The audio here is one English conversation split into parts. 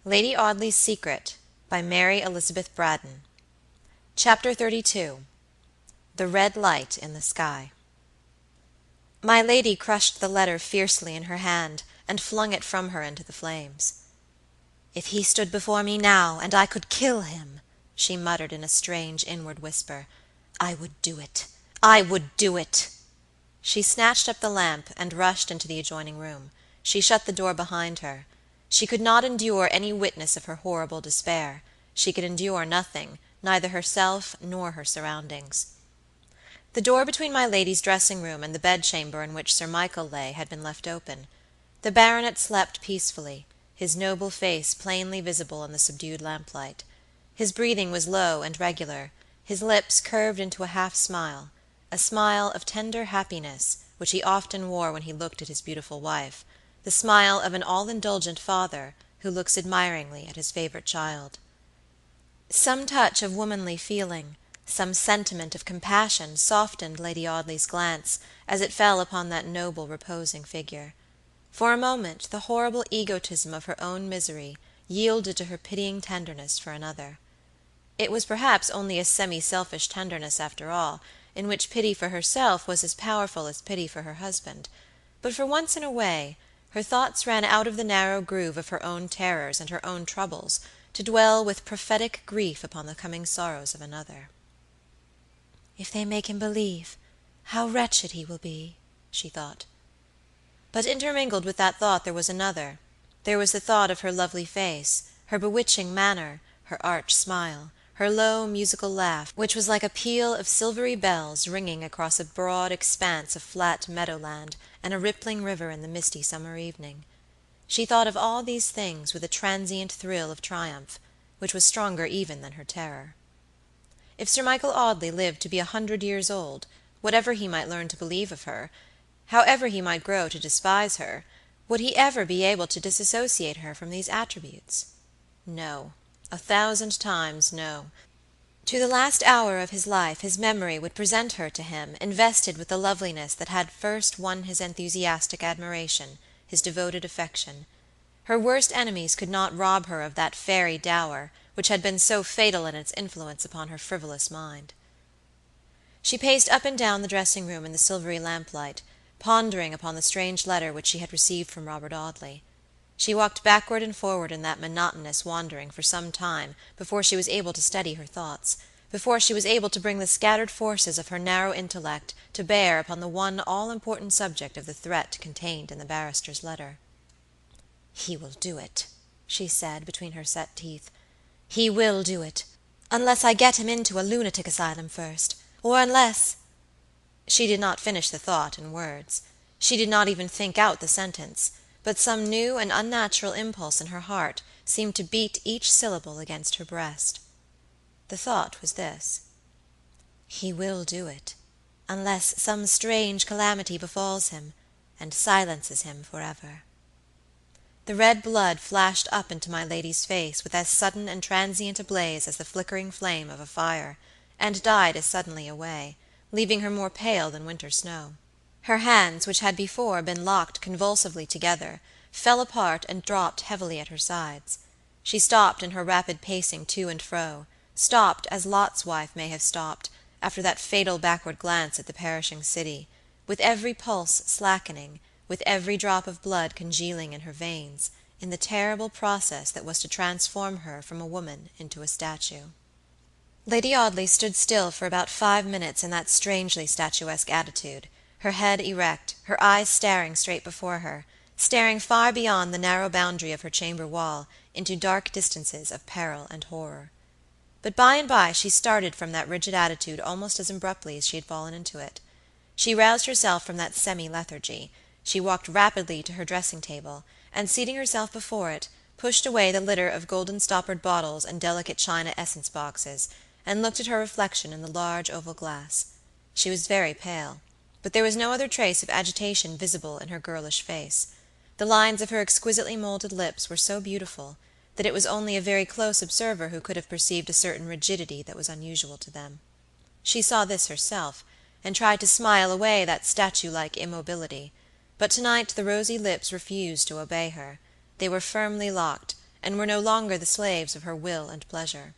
Lady Audley's Secret, by Mary Elizabeth Braddon. Chapter 32. The Red Light in the Sky. My lady crushed the letter fiercely in her hand, and flung it from her into the flames. "If he stood before me now, and I could kill him," she muttered in a strange inward whisper, "I would do it. I would do it." She snatched up the lamp, and rushed into the adjoining room. She shut the door behind her. She could not endure any witness of her horrible despair. She could endure nothing, neither herself nor her surroundings. The door between my lady's dressing-room and the bedchamber in which Sir Michael lay had been left open. The baronet slept peacefully, his noble face plainly visible in the subdued lamplight. His breathing was low and regular, his lips curved into a half-smile, a smile of tender happiness which he often wore when he looked at his beautiful wife, the smile of an all-indulgent father who looks admiringly at his favorite child. Some touch of womanly feeling, some sentiment of compassion softened Lady Audley's glance as it fell upon that noble reposing figure. For a moment the horrible egotism of her own misery yielded to her pitying tenderness for another. It was perhaps only a semi-selfish tenderness after all, in which pity for herself was as powerful as pity for her husband, but for once in a way her thoughts ran out of the narrow groove of her own terrors and her own troubles, to dwell with prophetic grief upon the coming sorrows of another. "If they make him believe, how wretched he will be," she thought. But intermingled with that thought there was another. There was the thought of her lovely face, her bewitching manner, her arch smile, her low musical laugh, which was like a peal of silvery bells ringing across a broad expanse of flat meadowland and a rippling river in the misty summer evening. She thought of all these things with a transient thrill of triumph, which was stronger even than her terror. If Sir Michael Audley lived to be 100 years old, whatever he might learn to believe of her, however he might grow to despise her, would he ever be able to disassociate her from these attributes? No, 1,000 times no. To the last hour of his life his memory would present her to him invested with the loveliness that had first won his enthusiastic admiration, his devoted affection. Her worst enemies could not rob her of that fairy dower which had been so fatal in its influence upon her frivolous mind. She paced up and down the dressing-room in the silvery lamplight, pondering upon the strange letter which she had received from Robert Audley. She walked backward and forward in that monotonous wandering for some time before she was able to steady her thoughts, before she was able to bring the scattered forces of her narrow intellect to bear upon the one all-important subject of the threat contained in the barrister's letter. "He will do it," she said between her set teeth. "He will do it, unless I get him into a lunatic asylum first, or unless—" She did not finish the thought in words. She did not even think out the sentence, but some new and unnatural impulse in her heart seemed to beat each syllable against her breast. The thought was this: "He will do it, unless some strange calamity befalls him, and silences him forever." The red blood flashed up into my lady's face with as sudden and transient a blaze as the flickering flame of a fire, and died as suddenly away, leaving her more pale than winter snow. Her hands, which had before been locked convulsively together, fell apart and dropped heavily at her sides. She stopped in her rapid pacing to and fro, stopped as Lot's wife may have stopped, after that fatal backward glance at the perishing city, with every pulse slackening, with every drop of blood congealing in her veins, in the terrible process that was to transform her from a woman into a statue. Lady Audley stood still for about 5 minutes in that strangely statuesque attitude, her head erect, her eyes staring straight before her, staring far beyond the narrow boundary of her chamber wall into dark distances of peril and horror. But by and by she started from that rigid attitude almost as abruptly as she had fallen into it. She roused herself from that semi-lethargy. She walked rapidly to her dressing-table, and seating herself before it, pushed away the litter of golden-stoppered bottles and delicate china essence-boxes, and looked at her reflection in the large oval glass. She was very pale, but there was no other trace of agitation visible in her girlish face. The lines of her exquisitely molded lips were so beautiful that it was only a very close observer who could have perceived a certain rigidity that was unusual to them. She saw this herself, and tried to smile away that statue-like immobility, but tonight the rosy lips refused to obey her. They were firmly locked, and were no longer the slaves of her will and pleasure.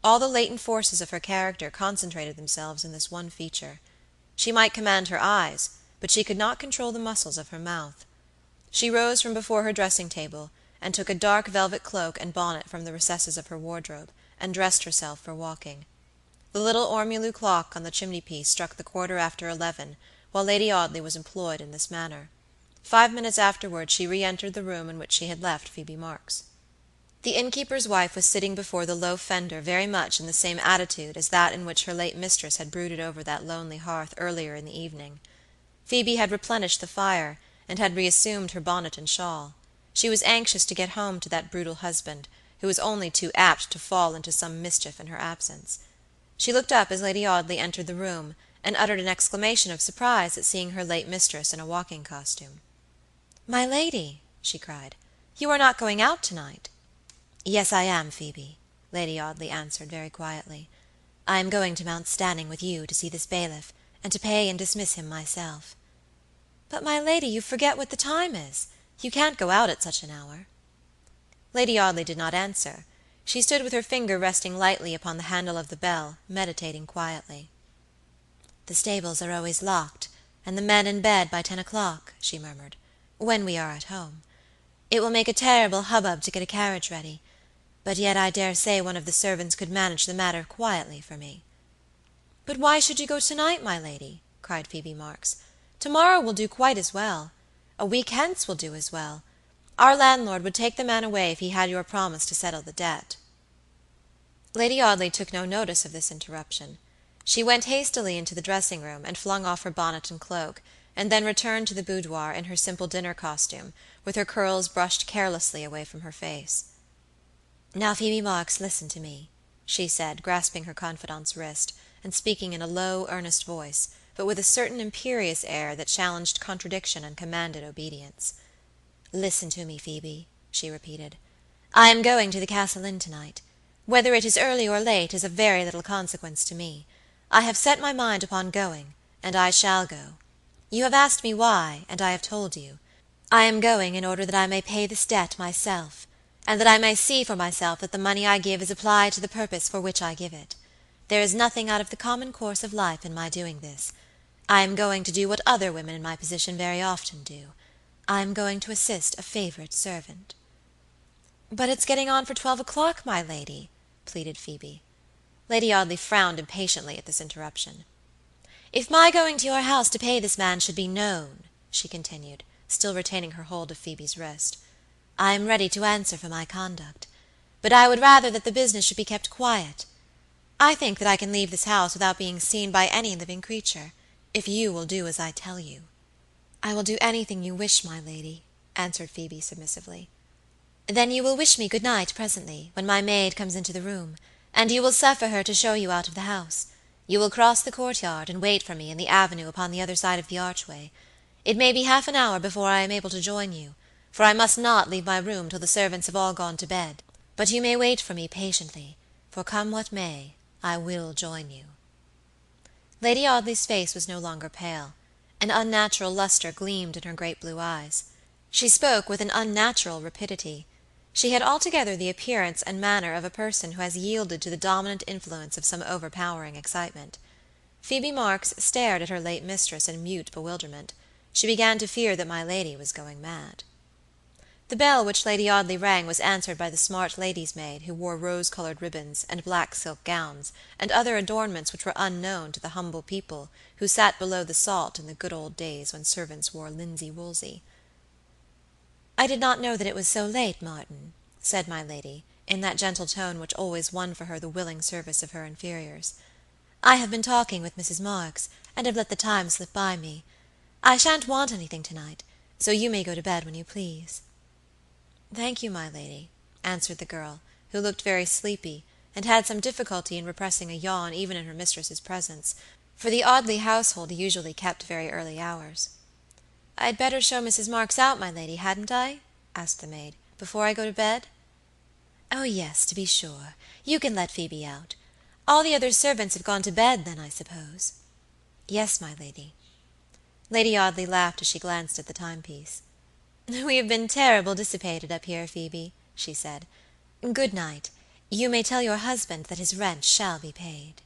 All the latent forces of her character concentrated themselves in this one feature. She might command her eyes, but she could not control the muscles of her mouth. She rose from before her dressing-table, and took a dark velvet cloak and bonnet from the recesses of her wardrobe, and dressed herself for walking. The little ormolu clock on the chimney-piece struck the 11:15, while Lady Audley was employed in this manner. 5 minutes afterward she re-entered the room in which she had left Phoebe Marks. The innkeeper's wife was sitting before the low fender very much in the same attitude as that in which her late mistress had brooded over that lonely hearth earlier in the evening. Phoebe had replenished the fire, and had reassumed her bonnet and shawl. She was anxious to get home to that brutal husband, who was only too apt to fall into some mischief in her absence. She looked up as Lady Audley entered the room, and uttered an exclamation of surprise at seeing her late mistress in a walking costume. "My lady," she cried, "you are not going out tonight?" "Yes, I am, Phoebe," Lady Audley answered very quietly. "I am going to Mount Stanning with you to see this bailiff, and to pay and dismiss him myself." "But, my lady, you forget what the time is. You can't go out at such an hour." Lady Audley did not answer. She stood with her finger resting lightly upon the handle of the bell, meditating quietly. "The stables are always locked, and the men in bed by 10 o'clock," she murmured, "when we are at home. It will make a terrible hubbub to get a carriage ready, but yet I dare say one of the servants could manage the matter quietly for me." "But why should you go tonight, my lady?" cried Phoebe Marks. "Tomorrow will do quite as well. A week hence will do as well. Our landlord would take the man away if he had your promise to settle the debt." Lady Audley took no notice of this interruption. She went hastily into the dressing-room, and flung off her bonnet and cloak, and then returned to the boudoir in her simple dinner costume, with her curls brushed carelessly away from her face. "Now, Phoebe Marks, listen to me," she said, grasping her confidante's wrist, and speaking in a low, earnest voice, but with a certain imperious air that challenged contradiction and commanded obedience. "Listen to me, Phoebe," she repeated. "I am going to the Castle Inn tonight. Whether it is early or late is of very little consequence to me. I have set my mind upon going, and I shall go. You have asked me why, and I have told you. I am going in order that I may pay this debt myself, and that I may see for myself that the money I give is applied to the purpose for which I give it. There is nothing out of the common course of life in my doing this. I am going to do what other women in my position very often do. I am going to assist a favorite servant." "But it's getting on for 12 o'clock, my lady," pleaded Phoebe. Lady Audley frowned impatiently at this interruption. "If my going to your house to pay this man should be known," she continued, still retaining her hold of Phoebe's wrist, "I am ready to answer for my conduct; but I would rather that the business should be kept quiet. I think that I can leave this house without being seen by any living creature, if you will do as I tell you." "I will do anything you wish, my lady," answered Phoebe submissively. "Then you will wish me good night presently, when my maid comes into the room, and you will suffer her to show you out of the house. You will cross the courtyard, and wait for me in the avenue upon the other side of the archway. It may be half an hour before I am able to join you, for I must not leave my room till the servants have all gone to bed. But you may wait for me patiently, for come what may, I will join you." Lady Audley's face was no longer pale. An unnatural luster gleamed in her great blue eyes. She spoke with an unnatural rapidity. She had altogether the appearance and manner of a person who has yielded to the dominant influence of some overpowering excitement. Phoebe Marks stared at her late mistress in mute bewilderment. She began to fear that my lady was going mad. The bell which Lady Audley rang was answered by the smart lady's maid, who wore rose-colored ribbons, and black silk gowns, and other adornments which were unknown to the humble people who sat below the salt in the good old days when servants wore linsey-woolsey. "I did not know that it was so late, Martin," said my lady, in that gentle tone which always won for her the willing service of her inferiors. "I have been talking with Mrs. Marks, and have let the time slip by me. I shan't want anything tonight, so you may go to bed when you please." "Thank you, my lady," answered the girl, who looked very sleepy, and had some difficulty in repressing a yawn even in her mistress's presence, for the Audley household usually kept very early hours. "I had better show Mrs. Marks out, my lady, hadn't I?" asked the maid, "before I go to bed?" "Oh, yes, to be sure. You can let Phoebe out. All the other servants have gone to bed, then, I suppose?" "Yes, my lady." Lady Audley laughed as she glanced at the timepiece. "We have been terrible dissipated up here, Phoebe," she said. Good night. You may tell your husband that his rent shall be paid."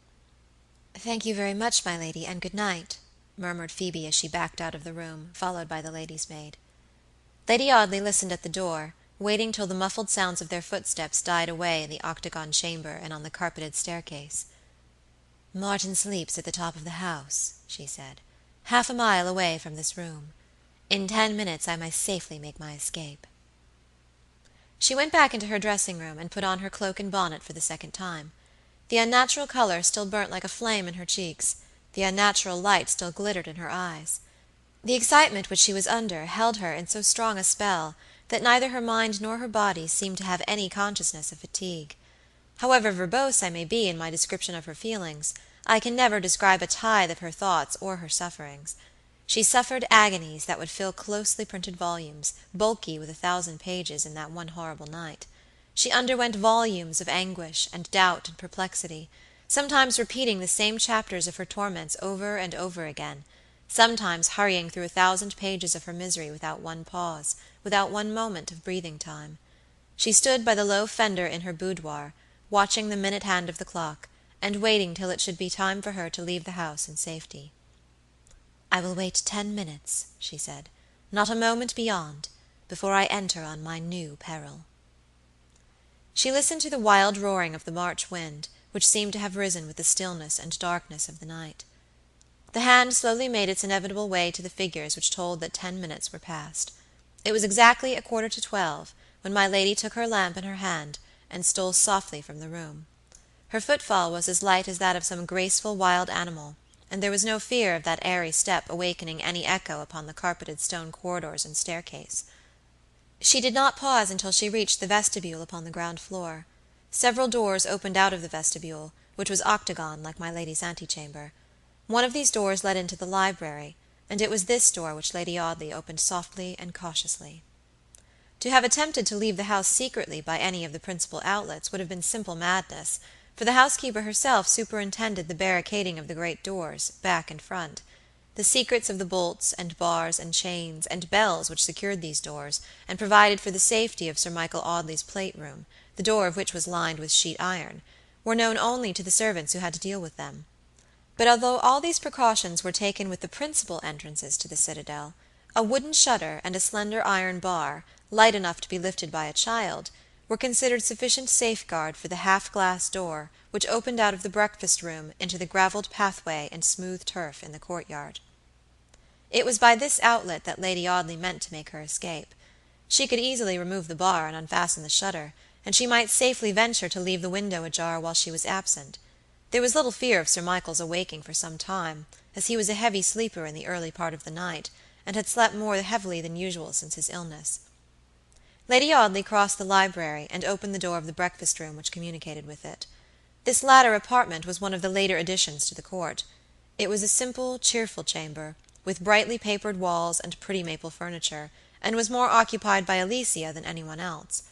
"Thank you very much, my lady, and good night," murmured Phoebe as she backed out of the room, followed by the lady's maid. Lady Audley listened at the door, waiting till the muffled sounds of their footsteps died away in the octagon chamber and on the carpeted staircase. "Martin sleeps at the top of the house," she said, "half a mile away from this room. In 10 minutes I may safely make my escape." She went back into her dressing room, and put on her cloak and bonnet for the second time. The unnatural color still burnt like a flame in her cheeks, the unnatural light still glittered in her eyes. The excitement which she was under held her in so strong a spell that neither her mind nor her body seemed to have any consciousness of fatigue. However verbose I may be in my description of her feelings, I can never describe a tithe of her thoughts or her sufferings. She suffered agonies that would fill closely printed volumes, bulky with 1,000 pages, in that one horrible night. She underwent volumes of anguish, and doubt, and perplexity, sometimes repeating the same chapters of her torments over and over again, sometimes hurrying through 1,000 pages of her misery without one pause, without one moment of breathing time. She stood by the low fender in her boudoir, watching the minute hand of the clock, and waiting till it should be time for her to leave the house in safety. "I will wait 10 minutes," she said, "not a moment beyond, before I enter on my new peril." She listened to the wild roaring of the March wind, which seemed to have risen with the stillness and darkness of the night. The hand slowly made its inevitable way to the figures which told that 10 minutes were past. It was exactly 11:45 when my lady took her lamp in her hand and stole softly from the room. Her footfall was as light as that of some graceful wild animal, and there was no fear of that airy step awakening any echo upon the carpeted stone corridors and staircase. She did not pause until she reached the vestibule upon the ground floor. Several doors opened out of the vestibule, which was octagon like my lady's antechamber. One of these doors led into the library, and it was this door which Lady Audley opened softly and cautiously. To have attempted to leave the house secretly by any of the principal outlets would have been simple madness, for the housekeeper herself superintended the barricading of the great doors, back and front. The secrets of the bolts, and bars, and chains, and bells which secured these doors, and provided for the safety of Sir Michael Audley's plate room, the door of which was lined with sheet iron, were known only to the servants who had to deal with them. But although all these precautions were taken with the principal entrances to the citadel, a wooden shutter and a slender iron bar, light enough to be lifted by a child, were considered sufficient safeguard for the half-glass door which opened out of the breakfast-room into the gravelled pathway and smooth turf in the courtyard. It was by this outlet that Lady Audley meant to make her escape. She could easily remove the bar and unfasten the shutter, and she might safely venture to leave the window ajar while she was absent. There was little fear of Sir Michael's awaking for some time, as he was a heavy sleeper in the early part of the night, and had slept more heavily than usual since his illness. Lady Audley crossed the library, and opened the door of the breakfast-room which communicated with it. This latter apartment was one of the later additions to the court. It was a simple, cheerful chamber, with brightly papered walls and pretty maple furniture, and was more occupied by Alicia than anyone else.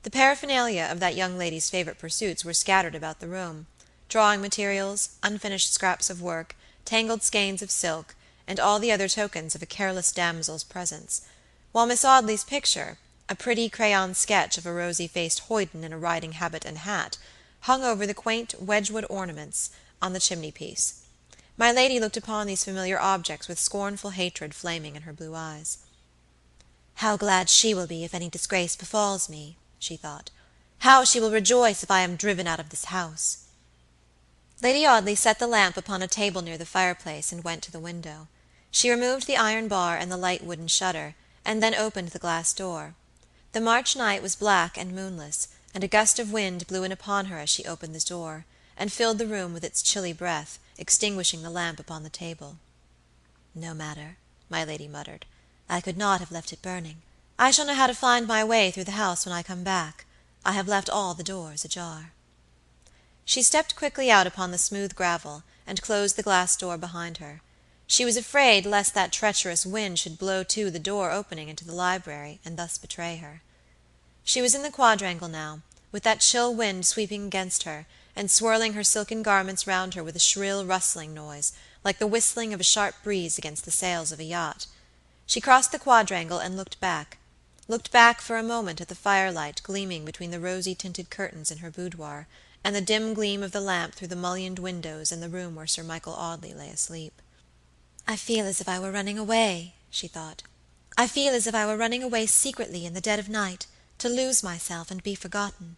The paraphernalia of that young lady's favorite pursuits were scattered about the room: drawing materials, unfinished scraps of work, tangled skeins of silk, and all the other tokens of a careless damsel's presence, while Miss Audley's picture, a pretty crayon sketch of a rosy-faced hoyden in a riding habit and hat, hung over the quaint Wedgwood ornaments on the chimney-piece. My lady looked upon these familiar objects with scornful hatred flaming in her blue eyes. "How glad she will be if any disgrace befalls me," she thought. "How she will rejoice if I am driven out of this house." Lady Audley set the lamp upon a table near the fireplace, and went to the window. She removed the iron bar and the light wooden shutter, and then opened the glass door. The March night was black and moonless, and a gust of wind blew in upon her as she opened the door, and filled the room with its chilly breath, extinguishing the lamp upon the table. "No matter," my lady muttered. "I could not have left it burning. I shall know how to find my way through the house when I come back. I have left all the doors ajar." She stepped quickly out upon the smooth gravel, and closed the glass door behind her. She was afraid lest that treacherous wind should blow to the door opening into the library, and thus betray her. She was in the quadrangle now, with that chill wind sweeping against her, and swirling her silken garments round her with a shrill rustling noise, like the whistling of a sharp breeze against the sails of a yacht. She crossed the quadrangle and looked back. looked back for a moment at the firelight gleaming between the rosy-tinted curtains in her boudoir, and the dim gleam of the lamp through the mullioned windows in the room where Sir Michael Audley lay asleep. "I feel as if I were running away," she thought. "I feel as if I were running away secretly in the dead of night, to lose myself and be forgotten.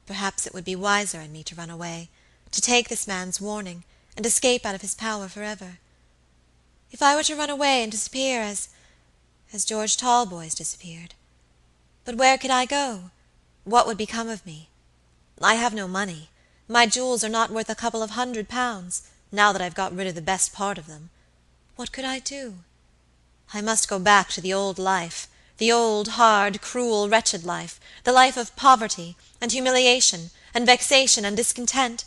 Perhaps it would be wiser in me to run away, to take this man's warning, and escape out of his power forever. If I were to run away and disappear as George Talboys disappeared. But where could I go? What would become of me? I have no money. My jewels are not worth a couple of £100, now that I've got rid of the best part of them. What could I do? I must go back to the old life, the old, hard, cruel, wretched life, the life of poverty, and humiliation, and vexation, and discontent.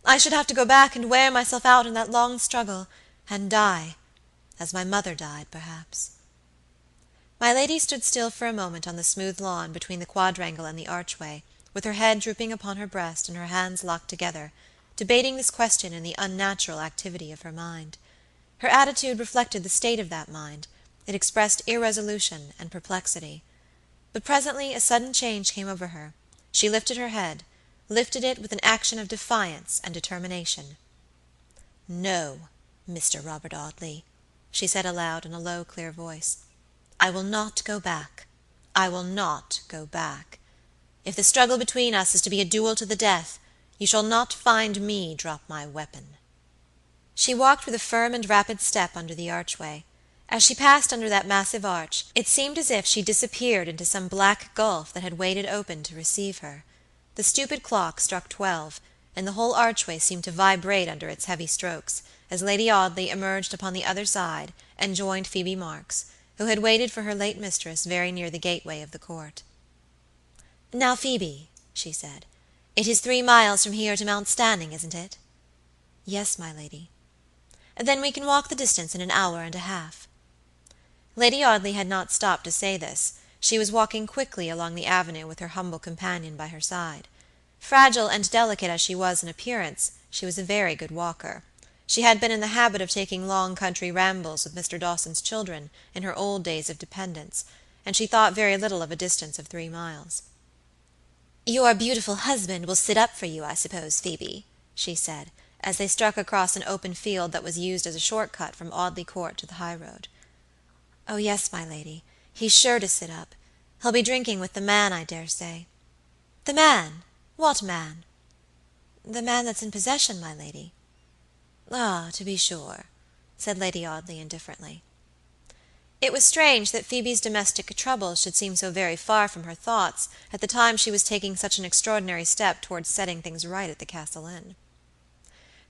I should have to go back and wear myself out in that long struggle, and die, as my mother died, perhaps." My lady stood still for a moment on the smooth lawn between the quadrangle and the archway, with her head drooping upon her breast and her hands locked together, debating this question in the unnatural activity of her mind. Her attitude reflected the state of that mind; it expressed irresolution and perplexity. But presently a sudden change came over her. She lifted her head, lifted it with an action of defiance and determination. "No, Mr. Robert Audley," she said aloud in a low, clear voice. "I will not go back. I will not go back. If the struggle between us is to be a duel to the death, you shall not find me drop my weapon." She walked with a firm and rapid step under the archway. As she passed under that massive arch, it seemed as if she disappeared into some black gulf that had waited open to receive her. The stupid clock struck 12, and the whole archway seemed to vibrate under its heavy strokes, as Lady Audley emerged upon the other side and joined Phoebe Marks, who had waited for her late mistress very near the gateway of the court. "Now, Phoebe," she said, "it is 3 miles from here to Mount Stanning, isn't it?" "Yes, my lady." "Then we can walk the distance in an hour and a half." Lady Audley had not stopped to say this; she was walking quickly along the avenue with her humble companion by her side. Fragile and delicate as she was in appearance, she was a very good walker. She had been in the habit of taking long country rambles with Mr. Dawson's children in her old days of dependence, and she thought very little of a distance of 3 miles. "Your beautiful husband will sit up for you, I suppose, Phoebe," she said, as they struck across an open field that was used as a short cut from Audley Court to the high road. "Oh, yes, my lady, he's sure to sit up. He'll be drinking with the man, I dare say." "The man? What man?" "The man that's in possession, my lady." "Ah, to be sure," said Lady Audley indifferently. It was strange that Phoebe's domestic troubles should seem so very far from her thoughts at the time she was taking such an extraordinary step towards setting things right at the Castle Inn.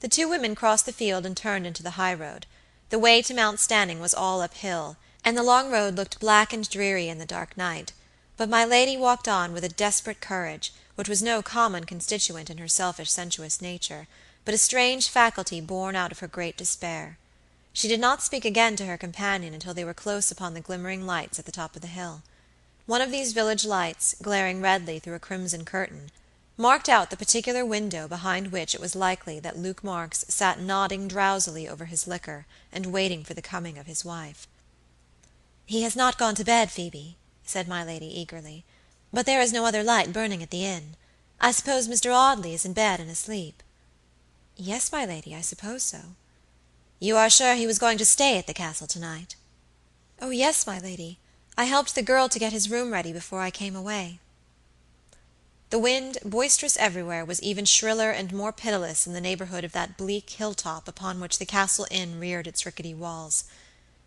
The two women crossed the field and turned into the high road. The way to Mount Stanning was all uphill, and the long road looked black and dreary in the dark night; but my lady walked on with a desperate courage, which was no common constituent in her selfish, sensuous nature, but a strange faculty born out of her great despair. She did not speak again to her companion until they were close upon the glimmering lights at the top of the hill. One of these village lights, glaring redly through a crimson curtain, marked out the particular window behind which it was likely that Luke Marks sat nodding drowsily over his liquor and waiting for the coming of his wife. "He has not gone to bed, Phoebe," said my lady eagerly, "but there is no other light burning at the inn. I suppose Mr. Audley is in bed and asleep." "Yes, my lady, I suppose so." "You are sure he was going to stay at the Castle tonight?" "Oh, yes, my lady. I helped the girl to get his room ready before I came away." The wind, boisterous everywhere, was even shriller and more pitiless in the neighborhood of that bleak hilltop upon which the Castle Inn reared its rickety walls.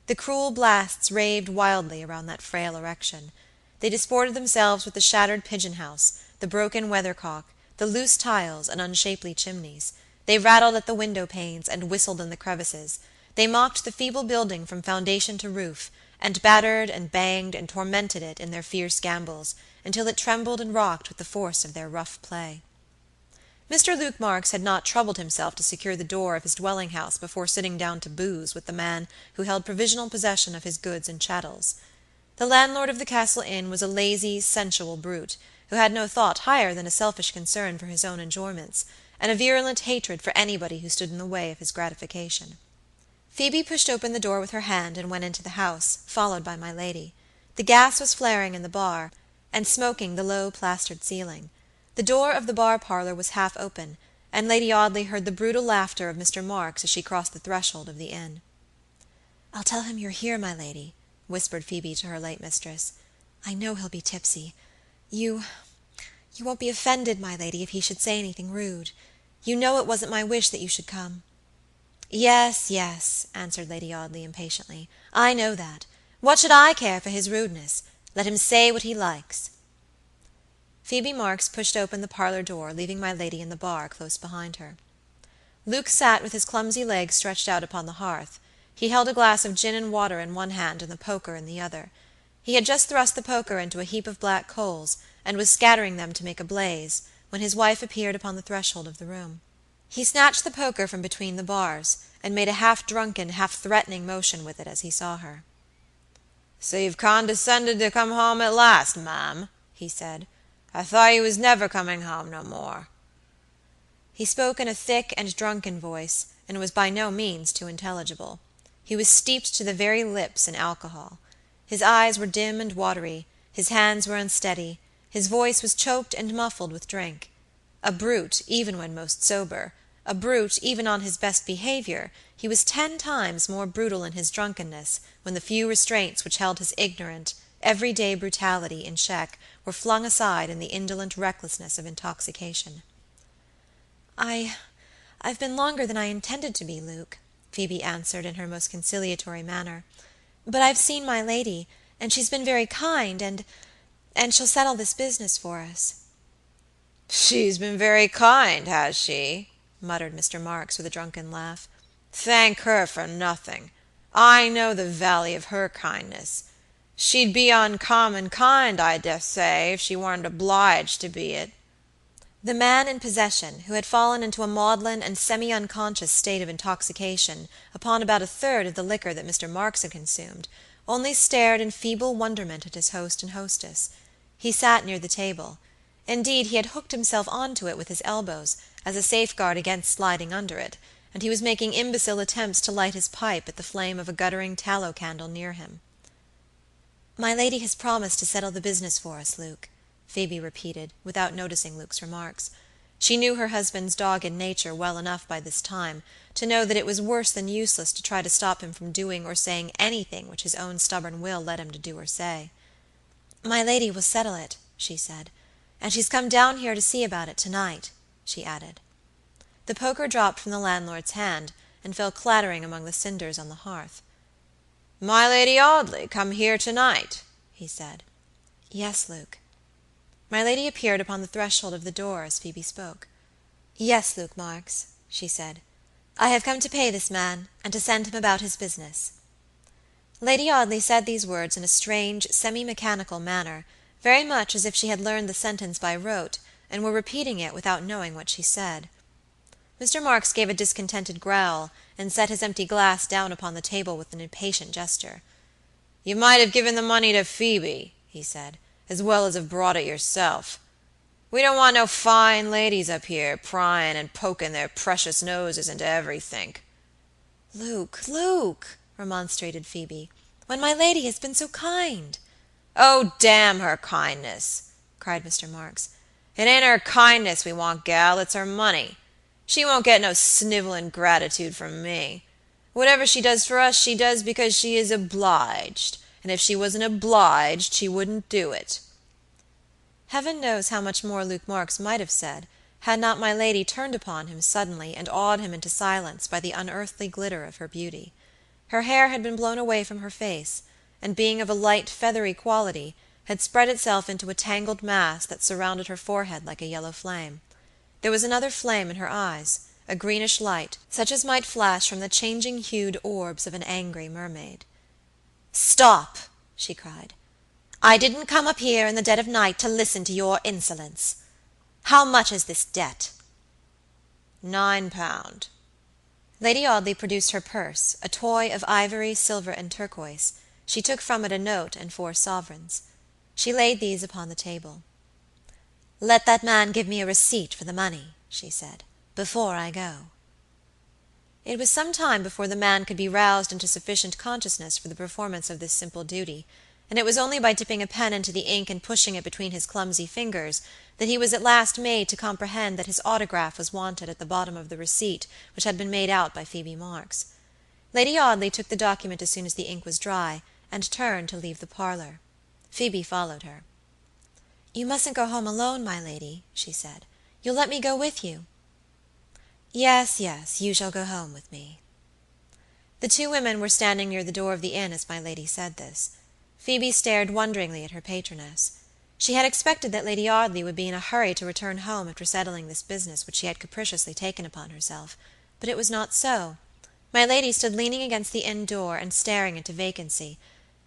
The cruel blasts raved wildly around that frail erection. They disported themselves with the shattered pigeon-house, the broken weathercock, the loose tiles and unshapely chimneys. They rattled at the window-panes and whistled in the crevices. They mocked the feeble building from foundation to roof, and battered and banged and tormented it in their fierce gambols, until it trembled and rocked with the force of their rough play. Mr. Luke Marks had not troubled himself to secure the door of his dwelling-house before sitting down to booze with the man who held provisional possession of his goods and chattels. The landlord of the Castle Inn was a lazy, sensual brute, who had no thought higher than a selfish concern for his own enjoyments, and a virulent hatred for anybody who stood in the way of his gratification. Phoebe pushed open the door with her hand and went into the house, followed by my lady. The gas was flaring in the bar, and smoking the low plastered ceiling. The door of the bar parlor was half open, and Lady Audley heard the brutal laughter of Mr. Marks as she crossed the threshold of the inn. "I'll tell him you're here, my lady," whispered Phoebe to her late mistress. "I know he'll be tipsy. You won't be offended, my lady, if he should say anything rude. You know it wasn't my wish that you should come." "Yes, yes," answered Lady Audley impatiently. "I know that. What should I care for his rudeness? Let him say what he likes." Phoebe Marks pushed open the parlor door, leaving my lady in the bar close behind her. Luke sat with his clumsy legs stretched out upon the hearth. He held a glass of gin and water in one hand and the poker in the other. He had just thrust the poker into a heap of black coals, and was scattering them to make a blaze, when his wife appeared upon the threshold of the room. He snatched the poker from between the bars, and made a half-drunken, half-threatening motion with it as he saw her. "So you've condescended to come home at last, ma'am," he said. "I thought you was never coming home no more." He spoke in a thick and drunken voice, and was by no means too intelligible. He was steeped to the very lips in alcohol. His eyes were dim and watery, his hands were unsteady, his voice was choked and muffled with drink. A brute, even when most sober, a brute even on his best behavior, he was 10 times more brutal in his drunkenness, when the few restraints which held his ignorant, everyday brutality in check were flung aside in the indolent recklessness of intoxication. I've been longer than I intended to be, Luke," Phoebe answered in her most conciliatory manner. "But I've seen my lady, and she's been very kind, and she'll settle this business for us." "She's been very kind, has she?" muttered Mr. Marks with a drunken laugh. "Thank her for nothing. I know the value of her kindness. She'd be uncommon kind, I dessay, if she weren't obliged to be it." The man in possession, who had fallen into a maudlin and semi-unconscious state of intoxication upon about 1/3 of the liquor that Mr. Marks had consumed, only stared in feeble wonderment at his host and hostess. He sat near the table. Indeed, he had hooked himself on to it with his elbows, as a safeguard against sliding under it, and he was making imbecile attempts to light his pipe at the flame of a guttering tallow candle near him. "My lady has promised to settle the business for us, Luke," Phoebe repeated, without noticing Luke's remarks. She knew her husband's dogged nature well enough by this time to know that it was worse than useless to try to stop him from doing or saying anything which his own stubborn will led him to do or say. "My lady will settle it," she said, "and she's come down here to see about it tonight," she added. The poker dropped from the landlord's hand, and fell clattering among the cinders on the hearth. "My Lady Audley come here tonight?" he said. "Yes, Luke." My lady appeared upon the threshold of the door as Phoebe spoke. "Yes, Luke Marks," she said. "I have come to pay this man, and to send him about his business." Lady Audley said these words in a strange, semi-mechanical manner, very much as if she had learned the sentence by rote, and were repeating it without knowing what she said. Mr. Marks gave a discontented growl, and set his empty glass down upon the table with an impatient gesture. "You might have given the money to Phoebe," he said, "as well as have brought it yourself. We don't want no fine ladies up here, pryin' and pokin' their precious noses into everythink." Luke," remonstrated Phoebe, "when my lady has been so kind." "Oh, damn her kindness!" cried Mr. Marks. "It ain't her kindness we want, gal, it's her money. She won't get no snivelling gratitude from me. Whatever she does for us she does because she is obliged, and if she wasn't obliged she wouldn't do it." Heaven knows how much more Luke Marks might have said, had not my lady turned upon him suddenly and awed him into silence by the unearthly glitter of her beauty. Her hair had been blown away from her face, and being of a light feathery quality, had spread itself into a tangled mass that surrounded her forehead like a yellow flame. There was another flame in her eyes, a greenish light, such as might flash from the changing-hued orbs of an angry mermaid. "Stop!" she cried. "I didn't come up here in the dead of night to listen to your insolence. How much is this debt?" £9. Lady Audley produced her purse, a toy of ivory, silver, and turquoise. She took from it a note and 4 sovereigns. She laid these upon the table. "Let that man give me a receipt for the money," she said, "before I go." It was some time before the man could be roused into sufficient consciousness for the performance of this simple duty, and it was only by dipping a pen into the ink and pushing it between his clumsy fingers that he was at last made to comprehend that his autograph was wanted at the bottom of the receipt which had been made out by Phoebe Marks. Lady Audley took the document as soon as the ink was dry, and turned to leave the parlor. Phoebe followed her. "You mustn't go home alone, my lady," she said. "You'll let me go with you?" "Yes, yes, you shall go home with me." The two women were standing near the door of the inn as my lady said this. Phoebe stared wonderingly at her patroness. She had expected that Lady Audley would be in a hurry to return home after settling this business which she had capriciously taken upon herself, but it was not so. My lady stood leaning against the inn door and staring into vacancy,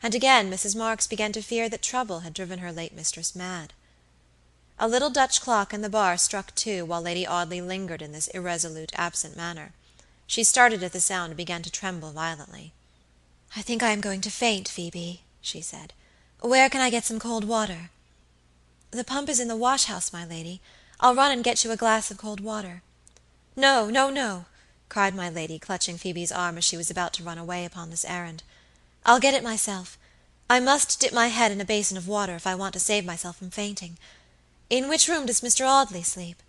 and again Mrs. Marks began to fear that trouble had driven her late mistress mad. A little Dutch clock in the bar struck 2 while Lady Audley lingered in this irresolute, absent manner. She started at the sound and began to tremble violently. "I think I am going to faint, Phoebe," she said. "Where can I get some cold water?" "The pump is in the wash-house, my lady. I'll run and get you a glass of cold water." "No, no, no," cried my lady, clutching Phoebe's arm as she was about to run away upon this errand. "I'll get it myself. I must dip my head in a basin of water if I want to save myself from fainting. In which room does Mr. Audley sleep?"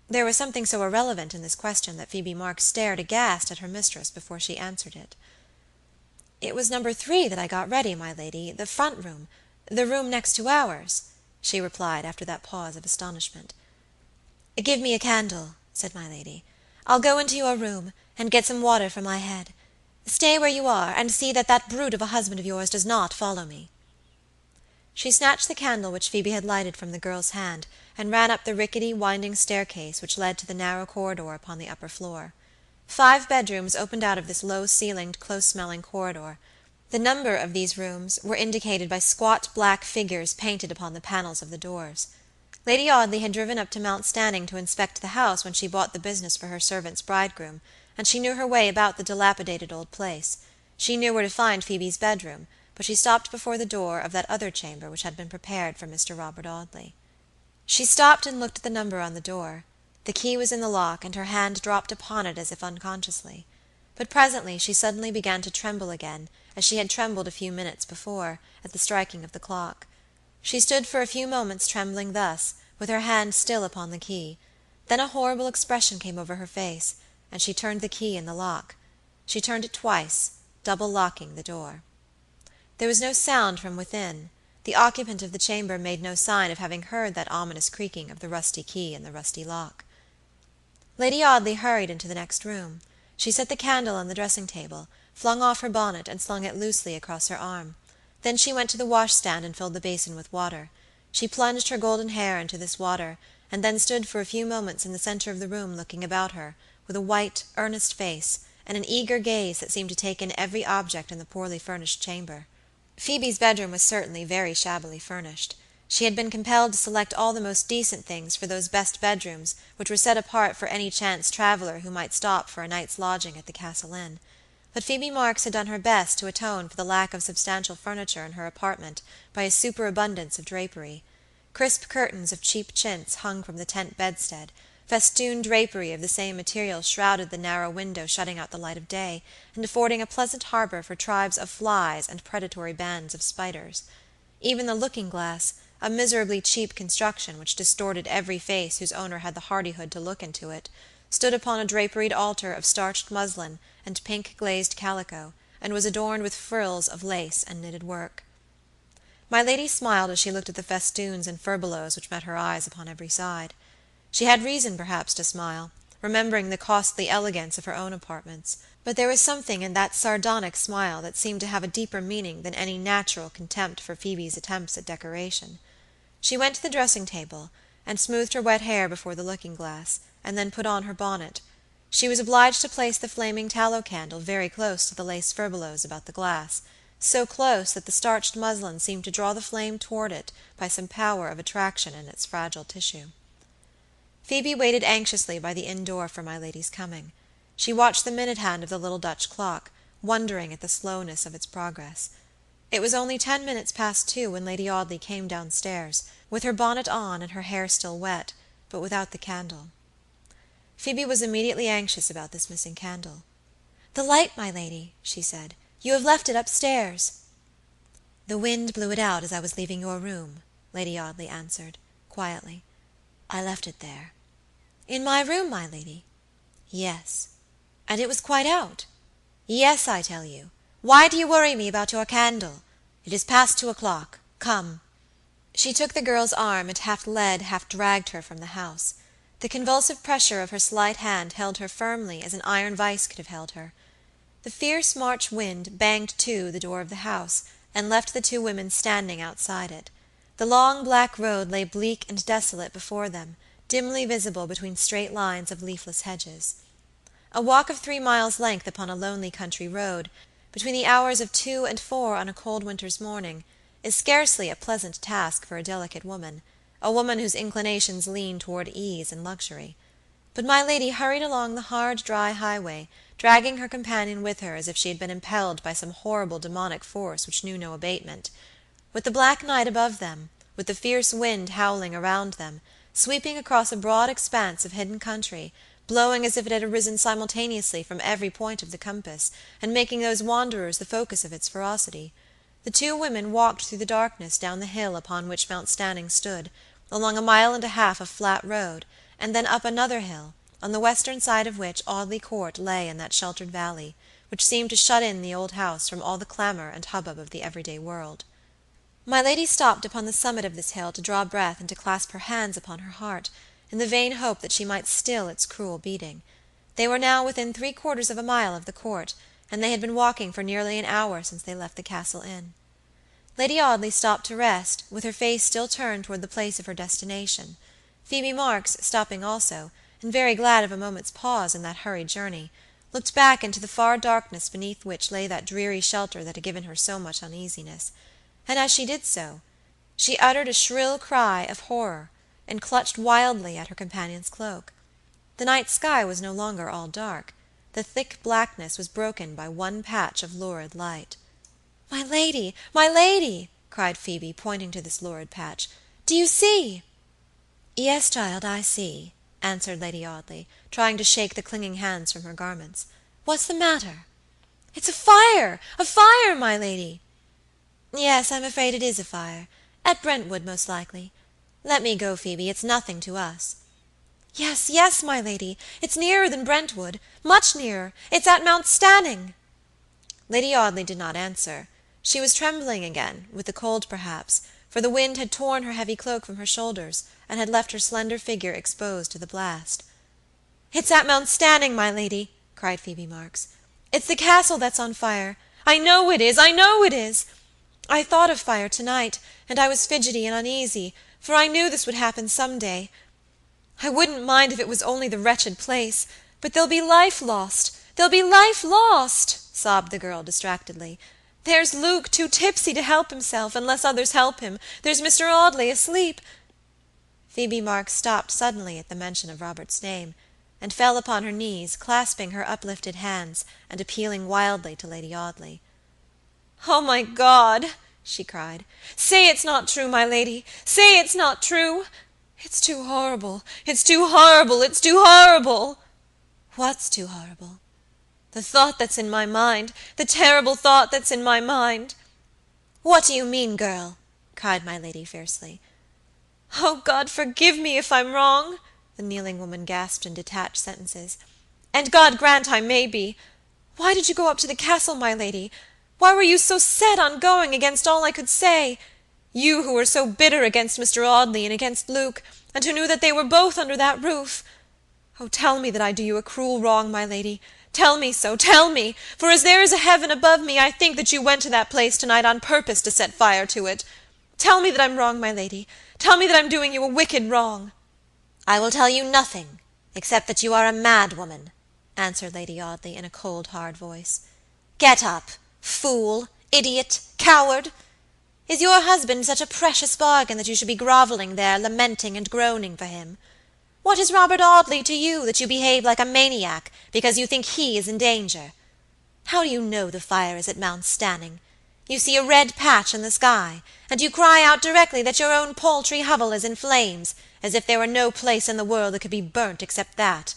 There was something so irrelevant in this question that Phoebe Marks stared aghast at her mistress before she answered it. "It was number 3 that I got ready, my lady, the front room, the room next to ours," she replied after that pause of astonishment. "Give me a candle," said my lady. "I'll go into your room, and get some water for my head. Stay where you are, and see that that brute of a husband of yours does not follow me." She snatched the candle which Phoebe had lighted from the girl's hand, and ran up the rickety, winding staircase which led to the narrow corridor upon the upper floor. 5 bedrooms opened out of this low-ceilinged, close-smelling corridor. The number of these rooms were indicated by squat black figures painted upon the panels of the doors. Lady Audley had driven up to Mount Stanning to inspect the house when she bought the business for her servant's bridegroom, and she knew her way about the dilapidated old place. She knew where to find Phoebe's bedroom, but she stopped before the door of that other chamber which had been prepared for Mr. Robert Audley. She stopped and looked at the number on the door. The key was in the lock, and her hand dropped upon it as if unconsciously. But presently she suddenly began to tremble again, as she had trembled a few minutes before, at the striking of the clock. She stood for a few moments trembling thus, with her hand still upon the key. Then a horrible expression came over her face, and she turned the key in the lock. She turned it twice, double locking the door. There was no sound from within. The occupant of the chamber made no sign of having heard that ominous creaking of the rusty key in the rusty lock. Lady Audley hurried into the next room. She set the candle on the dressing-table, flung off her bonnet, and slung it loosely across her arm. Then she went to the washstand and filled the basin with water. She plunged her golden hair into this water, and then stood for a few moments in the center of the room looking about her, with a white, earnest face, and an eager gaze that seemed to take in every object in the poorly furnished chamber. Phoebe's bedroom was certainly very shabbily furnished. She had been compelled to select all the most decent things for those best bedrooms which were set apart for any chance traveler who might stop for a night's lodging at the Castle Inn. But Phoebe Marks had done her best to atone for the lack of substantial furniture in her apartment by a superabundance of drapery. Crisp curtains of cheap chintz hung from the tent bedstead. Festooned drapery of the same material shrouded the narrow window shutting out the light of day, and affording a pleasant harbor for tribes of flies and predatory bands of spiders. Even the looking-glass, a miserably cheap construction which distorted every face whose owner had the hardihood to look into it, stood upon a draperied altar of starched muslin and pink glazed calico, and was adorned with frills of lace and knitted work. My lady smiled as she looked at the festoons and furbelows which met her eyes upon every side. She had reason, perhaps, to smile, remembering the costly elegance of her own apartments, but there was something in that sardonic smile that seemed to have a deeper meaning than any natural contempt for Phoebe's attempts at decoration. She went to the dressing-table, and smoothed her wet hair before the looking-glass, and then put on her bonnet. She was obliged to place the flaming tallow candle very close to the lace furbelows about the glass, so close that the starched muslin seemed to draw the flame toward it by some power of attraction in its fragile tissue. Phoebe waited anxiously by the inn door for my lady's coming. She watched the minute hand of the little Dutch clock, wondering at the slowness of its progress. It was only 10 minutes past 2 when Lady Audley came downstairs, with her bonnet on and her hair still wet, but without the candle. Phoebe was immediately anxious about this missing candle. "The light, my lady," she said. "You have left it upstairs." "The wind blew it out as I was leaving your room," Lady Audley answered, quietly. "I left it there." "In my room, my lady?" "Yes." "And it was quite out?" "Yes, I tell you. Why do you worry me about your candle? It is past 2:00. Come." She took the girl's arm, and half led, half dragged her from the house. The convulsive pressure of her slight hand held her firmly as an iron vice could have held her. The fierce March wind banged to the door of the house, and left the two women standing outside it. The long black road lay bleak and desolate before them, dimly visible between straight lines of leafless hedges. A walk of 3 miles' length upon a lonely country road, between the hours of 2 and 4 on a cold winter's morning, is scarcely a pleasant task for a delicate woman, a woman whose inclinations lean toward ease and luxury. But my lady hurried along the hard, dry highway, dragging her companion with her as if she had been impelled by some horrible demonic force which knew no abatement. With the black night above them, with the fierce wind howling around them, sweeping across a broad expanse of hidden country, blowing as if it had arisen simultaneously from every point of the compass, and making those wanderers the focus of its ferocity, the two women walked through the darkness down the hill upon which Mount Stanning stood, along a mile and a half of flat road, and then up another hill, on the western side of which Audley Court lay in that sheltered valley, which seemed to shut in the old house from all the clamor and hubbub of the everyday world. My lady stopped upon the summit of this hill to draw breath and to clasp her hands upon her heart, in the vain hope that she might still its cruel beating. They were now within 3/4 of a mile of the Court, and they had been walking for nearly an hour since they left the Castle Inn. Lady Audley stopped to rest, with her face still turned toward the place of her destination. Phoebe Marks, stopping also, and very glad of a moment's pause in that hurried journey, looked back into the far darkness beneath which lay that dreary shelter that had given her so much uneasiness, and as she did so, she uttered a shrill cry of horror, and clutched wildly at her companion's cloak. The night sky was no longer all dark. The thick blackness was broken by one patch of lurid light. "My lady, my lady!" cried Phoebe, pointing to this lurid patch. "Do you see?" "Yes, child, I see," answered Lady Audley, trying to shake the clinging hands from her garments. "What's the matter?" "It's a fire! A fire, my lady!" "Yes, I'm afraid it is a fire. At Brentwood, most likely. Let me go, Phoebe, it's nothing to us." "Yes, yes, my lady, it's nearer than Brentwood, much nearer. It's at Mount Stanning." Lady Audley did not answer. She was trembling again, with the cold perhaps, for the wind had torn her heavy cloak from her shoulders, and had left her slender figure exposed to the blast. "It's at Mount Stanning, my lady," cried Phoebe Marks. "It's the castle that's on fire. I know it is, I know it is. I thought of fire to-night, and I was fidgety and uneasy, for I knew this would happen some day. I wouldn't mind if it was only the wretched place, but there'll be life lost, there'll be life lost," sobbed the girl distractedly. "There's Luke too tipsy to help himself, unless others help him. There's Mr. Audley asleep." Phoebe Marks stopped suddenly at the mention of Robert's name, and fell upon her knees, clasping her uplifted hands, and appealing wildly to Lady Audley. "Oh, my God!" she cried. "Say it's not true, my lady. Say it's not true. It's too horrible, it's too horrible, it's too horrible." "What's too horrible?" "The thought that's in my mind, the terrible thought that's in my mind." "What do you mean, girl?" cried my lady fiercely. "Oh, God forgive me if I'm wrong," the kneeling woman gasped in detached sentences, "and God grant I may be. Why did you go up to the castle, my lady? Why were you so set on going against all I could say? You who were so bitter against Mr. Audley and against Luke, and who knew that they were both under that roof. Oh, tell me that I do you a cruel wrong, my lady. Tell me so, tell me, for as there is a heaven above me, I think that you went to that place tonight on purpose to set fire to it. Tell me that I'm wrong, my lady. Tell me that I'm doing you a wicked wrong." "I will tell you nothing, except that you are a mad woman," answered Lady Audley in a cold, hard voice. "Get up, fool, idiot, coward! Is your husband such a precious bargain that you should be groveling there, lamenting and groaning for him? What is Robert Audley to you, that you behave like a maniac, because you think he is in danger? How do you know the fire is at Mount Stanning? You see a red patch in the sky, and you cry out directly that your own paltry hovel is in flames, as if there were no place in the world that could be burnt except that.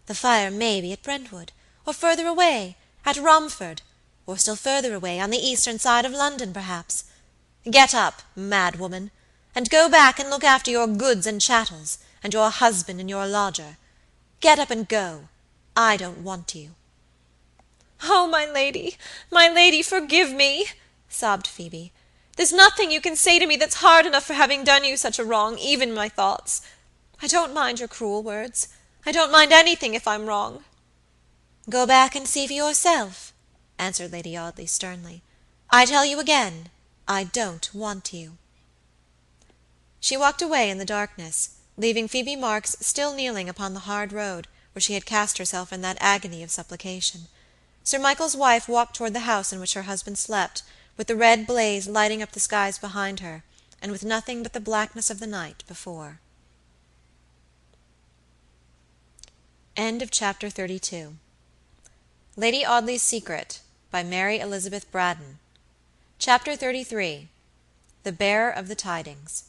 The fire may be at Brentwood, or further away, at Romford, or still further away, on the eastern side of London, perhaps. Get up, mad woman, and go back and look after your goods and chattels, and your husband and your lodger. Get up and go. I don't want you." "Oh, my lady, forgive me," sobbed Phoebe. "There's nothing you can say to me that's hard enough for having done you such a wrong, even my thoughts. I don't mind your cruel words. I don't mind anything if I'm wrong." "Go back and see for yourself," answered Lady Audley sternly. "I tell you again, I don't want you." She walked away in the darkness, leaving Phoebe Marks still kneeling upon the hard road where she had cast herself in that agony of supplication. Sir Michael's wife walked toward the house in which her husband slept, with the red blaze lighting up the skies behind her, and with nothing but the blackness of the night before. Chapter 32. Lady Audley's Secret, by Mary Elizabeth Braddon. Chapter 33. The Bearer of the Tidings.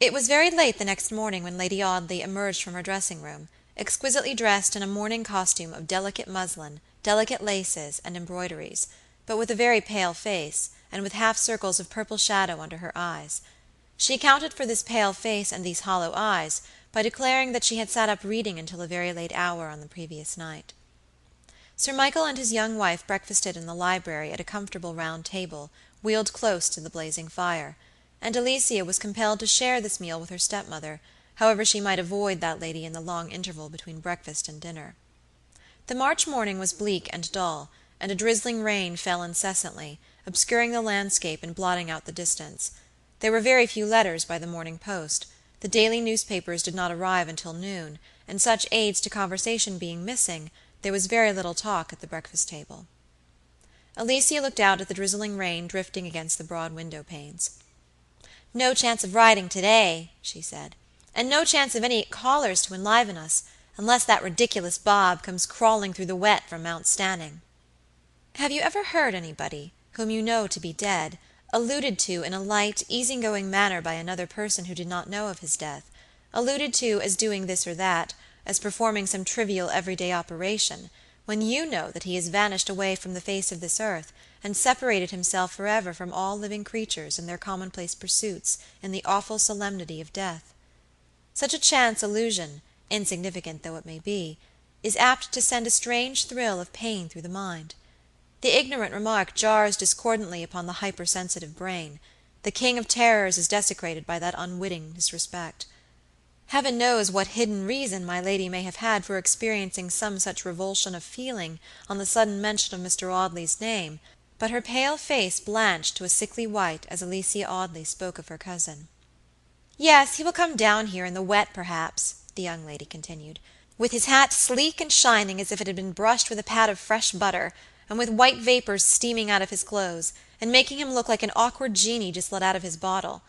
It was very late the next morning when Lady Audley emerged from her dressing-room, exquisitely dressed in a morning costume of delicate muslin, delicate laces, and embroideries, but with a very pale face, and with half circles of purple shadow under her eyes. She accounted for this pale face and these hollow eyes by declaring that she had sat up reading until a very late hour on the previous night. Sir Michael and his young wife breakfasted in the library at a comfortable round table, wheeled close to the blazing fire, and Alicia was compelled to share this meal with her stepmother, however she might avoid that lady in the long interval between breakfast and dinner. The March morning was bleak and dull, and a drizzling rain fell incessantly, obscuring the landscape and blotting out the distance. There were very few letters by the morning post. The daily newspapers did not arrive until noon, and such aids to conversation being missing, there was very little talk at the breakfast table. Alicia looked out at the drizzling rain drifting against the broad window panes. "No chance of riding today," she said, "and no chance of any callers to enliven us, unless that ridiculous Bob comes crawling through the wet from Mount Stanning." Have you ever heard anybody, whom you know to be dead, alluded to in a light, easy-going manner by another person who did not know of his death, alluded to as doing this or that, as performing some trivial everyday operation, when you know that he has vanished away from the face of this earth, and separated himself forever from all living creatures in their commonplace pursuits, in the awful solemnity of death? Such a chance allusion, insignificant though it may be, is apt to send a strange thrill of pain through the mind. The ignorant remark jars discordantly upon the hypersensitive brain. The king of terrors is desecrated by that unwitting disrespect. Heaven knows what hidden reason my lady may have had for experiencing some such revulsion of feeling on the sudden mention of Mr. Audley's name, but her pale face blanched to a sickly white as Alicia Audley spoke of her cousin. "Yes, he will come down here in the wet, perhaps," the young lady continued, "with his hat sleek and shining as if it had been brushed with a pat of fresh butter, and with white vapors steaming out of his clothes, and making him look like an awkward genie just let out of his bottle.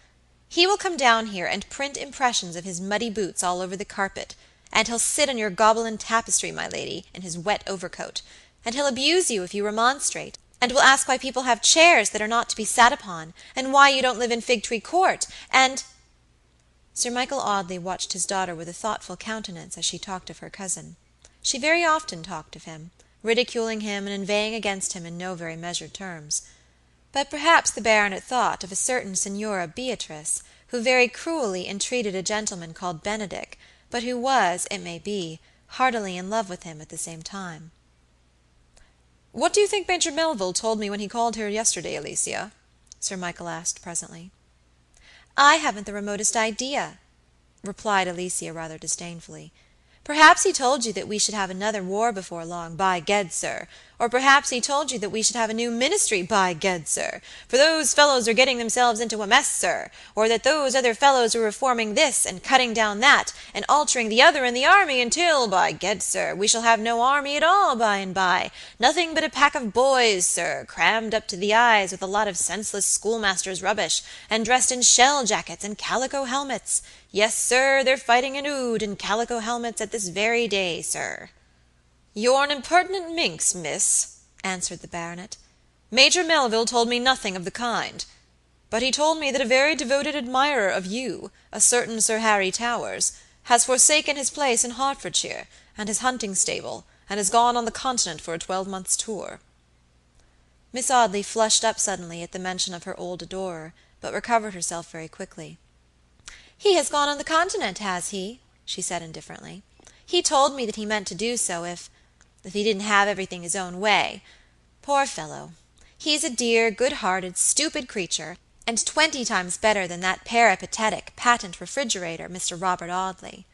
He will come down here and print impressions of his muddy boots all over the carpet, and he'll sit on your Gobelin tapestry, my lady, in his wet overcoat, and he'll abuse you if you remonstrate, and will ask why people have chairs that are not to be sat upon, and why you don't live in Fig Tree Court, and—" Sir Michael Audley watched his daughter with a thoughtful countenance as she talked of her cousin. She very often talked of him, ridiculing him and inveighing against him in no very measured terms. But perhaps the baronet thought of a certain Signora Beatrice, who very cruelly entreated a gentleman called Benedick, but who was, it may be, heartily in love with him at the same time. "What do you think Major Melville told me when he called here yesterday, Alicia?" Sir Michael asked presently. "I haven't the remotest idea," replied Alicia rather disdainfully. "Perhaps he told you that we should have another war before long, by Ged, sir, or perhaps he told you that we should have a new ministry, by Ged, sir, for those fellows are getting themselves into a mess, sir, or that those other fellows are reforming this, and cutting down that, and altering the other in the army, until, by Ged, sir, we shall have no army at all by and by, nothing but a pack of boys, sir, crammed up to the eyes with a lot of senseless schoolmasters' rubbish, and dressed in shell jackets and calico helmets. Yes, sir, they're fighting in Oud in calico helmets at this very day, sir." "You're an impertinent minx, miss," answered the baronet. "Major Melville told me nothing of the kind. But he told me that a very devoted admirer of you, a certain Sir Harry Towers, has forsaken his place in Hertfordshire, and his hunting stable, and has gone on the Continent for a 12-months' tour." Miss Audley flushed up suddenly at the mention of her old adorer, but recovered herself very quickly. "He has gone on the Continent, has he?" she said indifferently. "He told me that he meant to do so if he didn't have everything his own way. Poor fellow! He's a dear, good-hearted, stupid creature, and 20 times better than that peripatetic patent refrigerator, Mr. Robert Audley."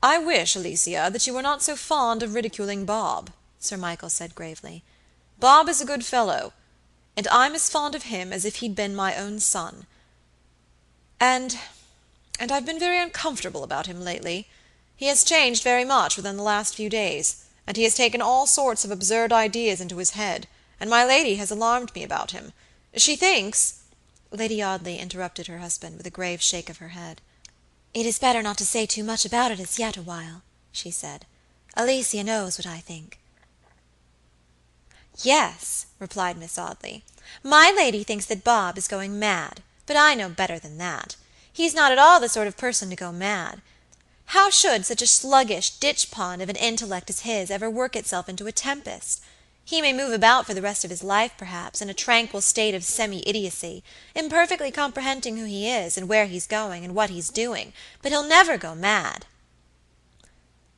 "I wish, Alicia, that you were not so fond of ridiculing Bob," Sir Michael said gravely. "Bob is a good fellow, and I'm as fond of him as if he'd been my own son. And I've been very uncomfortable about him lately. He has changed very much within the last few days, and he has taken all sorts of absurd ideas into his head, and my lady has alarmed me about him. She thinks" Lady Audley interrupted her husband with a grave shake of her head. "It is better not to say too much about it as yet awhile," she said. "Alicia knows what I think." "Yes," replied Miss Audley, "my lady thinks that Bob is going mad, but I know better than that. He's not at all the sort of person to go mad. How should such a sluggish ditch-pond of an intellect as his ever work itself into a tempest? He may move about for the rest of his life, perhaps, in a tranquil state of semi-idiocy, imperfectly comprehending who he is, and where he's going, and what he's doing, but he'll never go mad."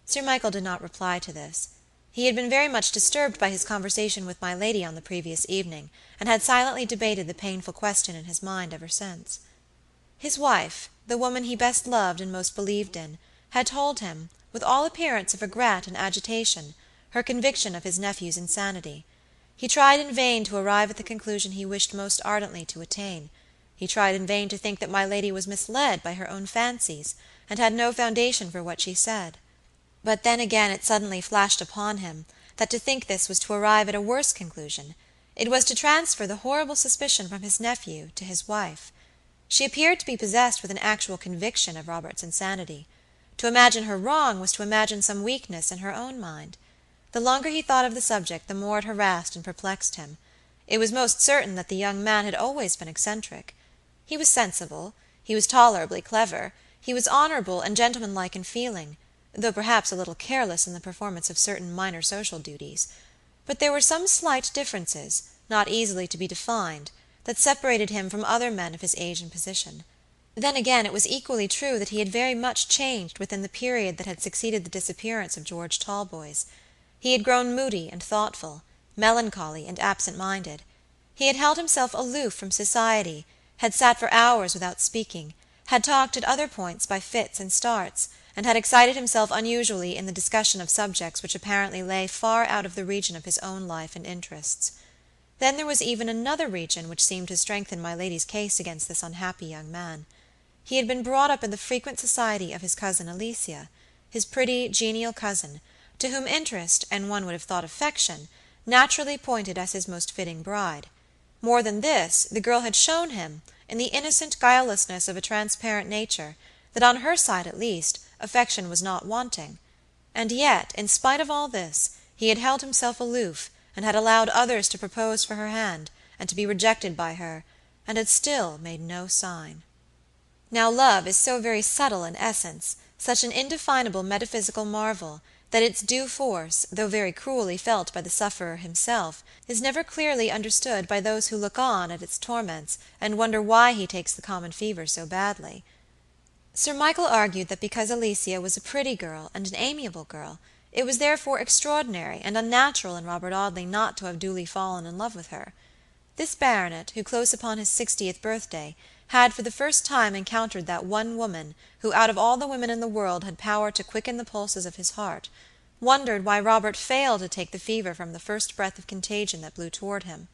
Sir Michael did not reply to this. He had been very much disturbed by his conversation with my lady on the previous evening, and had silently debated the painful question in his mind ever since. His wife, the woman he best loved and most believed in, had told him, with all appearance of regret and agitation, her conviction of his nephew's insanity. He tried in vain to arrive at the conclusion he wished most ardently to attain. He tried in vain to think that my lady was misled by her own fancies, and had no foundation for what she said. But then again it suddenly flashed upon him that to think this was to arrive at a worse conclusion. It was to transfer the horrible suspicion from his nephew to his wife. She appeared to be possessed with an actual conviction of Robert's insanity. To imagine her wrong was to imagine some weakness in her own mind. The longer he thought of the subject, the more it harassed and perplexed him. It was most certain that the young man had always been eccentric. He was sensible, he was tolerably clever, he was honorable and gentlemanlike in feeling, though perhaps a little careless in the performance of certain minor social duties. But there were some slight differences, not easily to be defined, that separated him from other men of his age and position. Then again, it was equally true that he had very much changed within the period that had succeeded the disappearance of George Talboys. He had grown moody and thoughtful, melancholy and absent-minded. He had held himself aloof from society, had sat for hours without speaking, had talked at other points by fits and starts, and had excited himself unusually in the discussion of subjects which apparently lay far out of the region of his own life and interests. Then there was even another region which seemed to strengthen my lady's case against this unhappy young man. He had been brought up in the frequent society of his cousin Alicia, his pretty, genial cousin, to whom interest, and one would have thought affection, naturally pointed as his most fitting bride. More than this, the girl had shown him, in the innocent guilelessness of a transparent nature, that on her side at least, affection was not wanting. And yet, in spite of all this, he had held himself aloof, and had allowed others to propose for her hand, and to be rejected by her, and had still made no sign. Now love is so very subtle in essence, such an indefinable metaphysical marvel, that its due force, though very cruelly felt by the sufferer himself, is never clearly understood by those who look on at its torments, and wonder why he takes the common fever so badly. Sir Michael argued that because Alicia was a pretty girl and an amiable girl, it was therefore extraordinary and unnatural in Robert Audley not to have duly fallen in love with her. This baronet, who close upon his 60th birthday, had for the first time encountered that one woman who out of all the women in the world had power to quicken the pulses of his heart, wondered why Robert failed to take the fever from the first breath of contagion that blew toward him.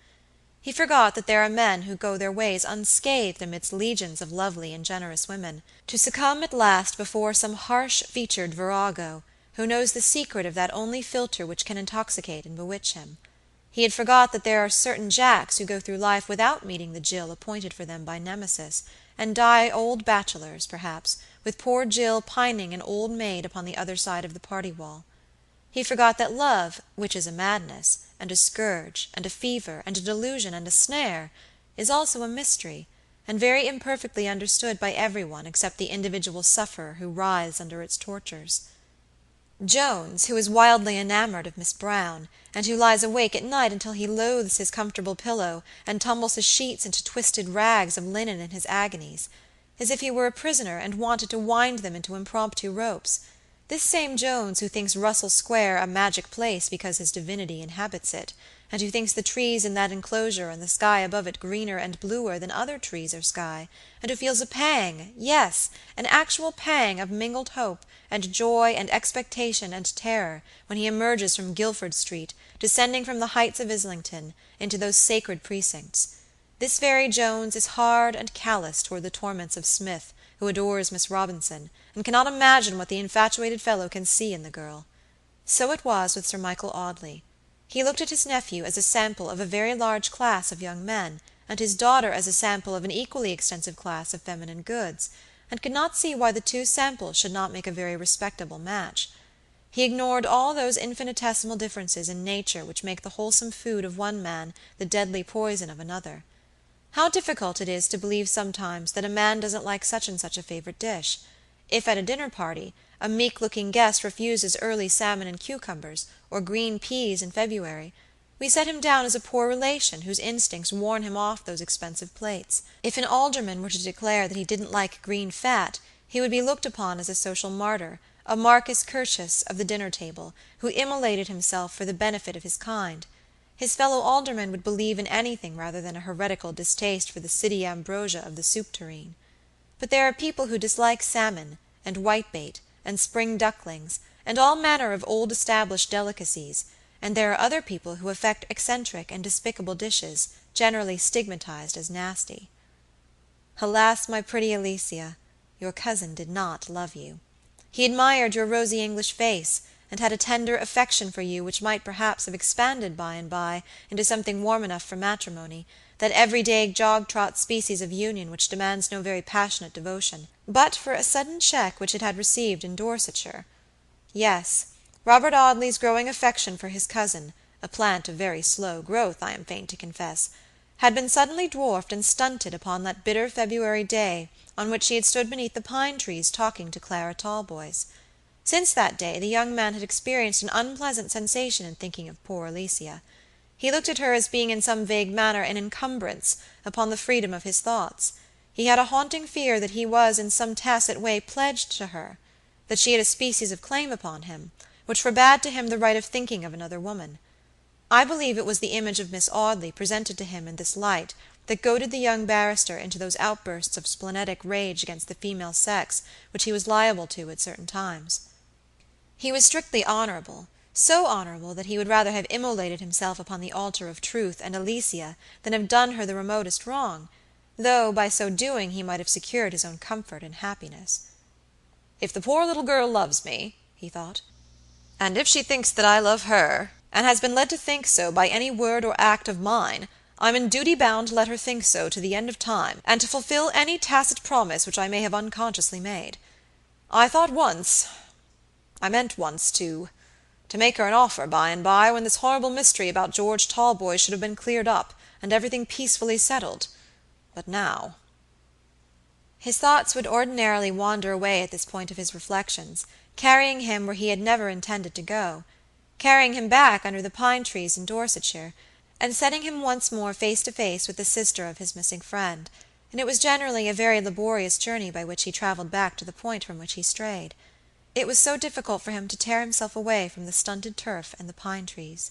He forgot that there are men who go their ways unscathed amidst legions of lovely and generous women, to succumb at last before some harsh-featured virago, who knows the secret of that only philtre which can intoxicate and bewitch him. He had forgot that there are certain Jacks who go through life without meeting the Jill appointed for them by Nemesis, and die old bachelors, perhaps, with poor Jill pining an old maid upon the other side of the party-wall. He forgot that love, which is a madness, and a scourge, and a fever, and a delusion, and a snare, is also a mystery, and very imperfectly understood by everyone except the individual sufferer who writhes under its tortures. Jones, who is wildly enamored of Miss Brown, and who lies awake at night until he loathes his comfortable pillow, and tumbles his sheets into twisted rags of linen in his agonies, as if he were a prisoner and wanted to wind them into impromptu ropes; this same Jones who thinks Russell Square a magic place because his divinity inhabits it, and who thinks the trees in that enclosure and the sky above it greener and bluer than other trees or sky, and who feels a pang, yes, an actual pang of mingled hope, and joy, and expectation, and terror, when he emerges from Guilford Street, descending from the heights of Islington, into those sacred precincts. This very Jones is hard and callous toward the torments of Smith, who adores Miss Robinson, and cannot imagine what the infatuated fellow can see in the girl. So it was with Sir Michael Audley. He looked at his nephew as a sample of a very large class of young men, and his daughter as a sample of an equally extensive class of feminine goods, and could not see why the two samples should not make a very respectable match. He ignored all those infinitesimal differences in nature which make the wholesome food of one man the deadly poison of another. How difficult it is to believe sometimes that a man doesn't like such and such a favorite dish. If at a dinner party a meek-looking guest refuses early salmon and cucumbers, or green peas in February, we set him down as a poor relation whose instincts warn him off those expensive plates. If an alderman were to declare that he didn't like green fat, he would be looked upon as a social martyr, a Marcus Curtius of the dinner-table, who immolated himself for the benefit of his kind. His fellow aldermen would believe in anything rather than a heretical distaste for the city ambrosia of the soup tureen. But there are people who dislike salmon, and whitebait, and spring ducklings, and all manner of old-established delicacies, and there are other people who affect eccentric and despicable dishes, generally stigmatized as nasty. Alas, my pretty Alicia, your cousin did not love you. He admired your rosy English face, and had a tender affection for you which might perhaps have expanded by and by into something warm enough for matrimony, that everyday jog-trot species of union which demands no very passionate devotion, but for a sudden check which it had received in Dorsetshire. Yes, Robert Audley's growing affection for his cousin, a plant of very slow growth, I am fain to confess, had been suddenly dwarfed and stunted upon that bitter February day on which he had stood beneath the pine trees talking to Clara Talboys. Since that day the young man had experienced an unpleasant sensation in thinking of poor Alicia. He looked at her as being in some vague manner an encumbrance upon the freedom of his thoughts. He had a haunting fear that he was in some tacit way pledged to her, that she had a species of claim upon him, which forbade to him the right of thinking of another woman. I believe it was the image of Miss Audley presented to him in this light that goaded the young barrister into those outbursts of splenetic rage against the female sex which he was liable to at certain times. He was strictly honorable, so honorable that he would rather have immolated himself upon the altar of truth and Alicia than have done her the remotest wrong, though by so doing he might have secured his own comfort and happiness. "If the poor little girl loves me," he thought, "and if she thinks that I love her, and has been led to think so by any word or act of mine, I'm in duty bound to let her think so to the end of time, and to fulfill any tacit promise which I may have unconsciously made. I meant once to make her an offer by and by, when this horrible mystery about George Talboys should have been cleared up, and everything peacefully settled. But now—" His thoughts would ordinarily wander away at this point of his reflections, carrying him where he had never intended to go, carrying him back under the pine trees in Dorsetshire, and setting him once more face to face with the sister of his missing friend, and it was generally a very laborious journey by which he travelled back to the point from which he strayed. It was so difficult for him to tear himself away from the stunted turf and the pine trees.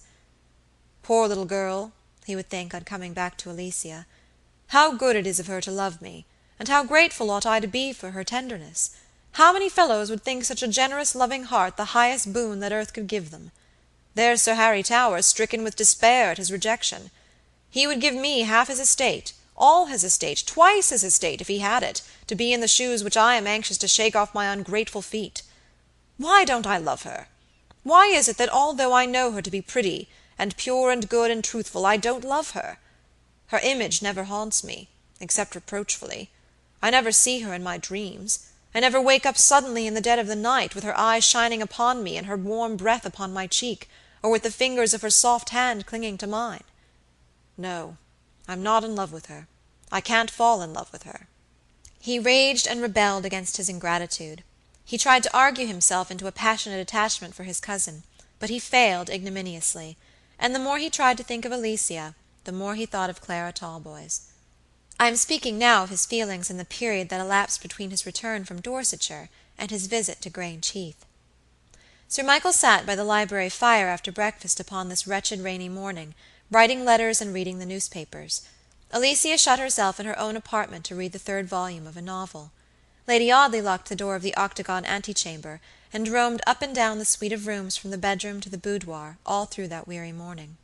"Poor little girl," he would think on coming back to Alicia, "how good it is of her to love me, and how grateful ought I to be for her tenderness. How many fellows would think such a generous, loving heart the highest boon that earth could give them? There's Sir Harry Towers stricken with despair at his rejection. He would give me half his estate, all his estate, twice his estate, if he had it, to be in the shoes which I am anxious to shake off my ungrateful feet. Why don't I love her? Why is it that although I know her to be pretty, and pure and good and truthful, I don't love her? Her image never haunts me, except reproachfully. I never see her in my dreams. I never wake up suddenly in the dead of the night, with her eyes shining upon me, and her warm breath upon my cheek, or with the fingers of her soft hand clinging to mine. No, I'm not in love with her. I can't fall in love with her." He raged and rebelled against his ingratitude. He tried to argue himself into a passionate attachment for his cousin, but he failed ignominiously, and the more he tried to think of Alicia, the more he thought of Clara Talboys. I am speaking now of his feelings in the period that elapsed between his return from Dorsetshire and his visit to Grange Heath. Sir Michael sat by the library fire after breakfast upon this wretched rainy morning, writing letters and reading the newspapers. Alicia shut herself in her own apartment to read the third volume of a novel. Lady Audley locked the door of the octagon antechamber, and roamed up and down the suite of rooms from the bedroom to the boudoir all through that weary morning.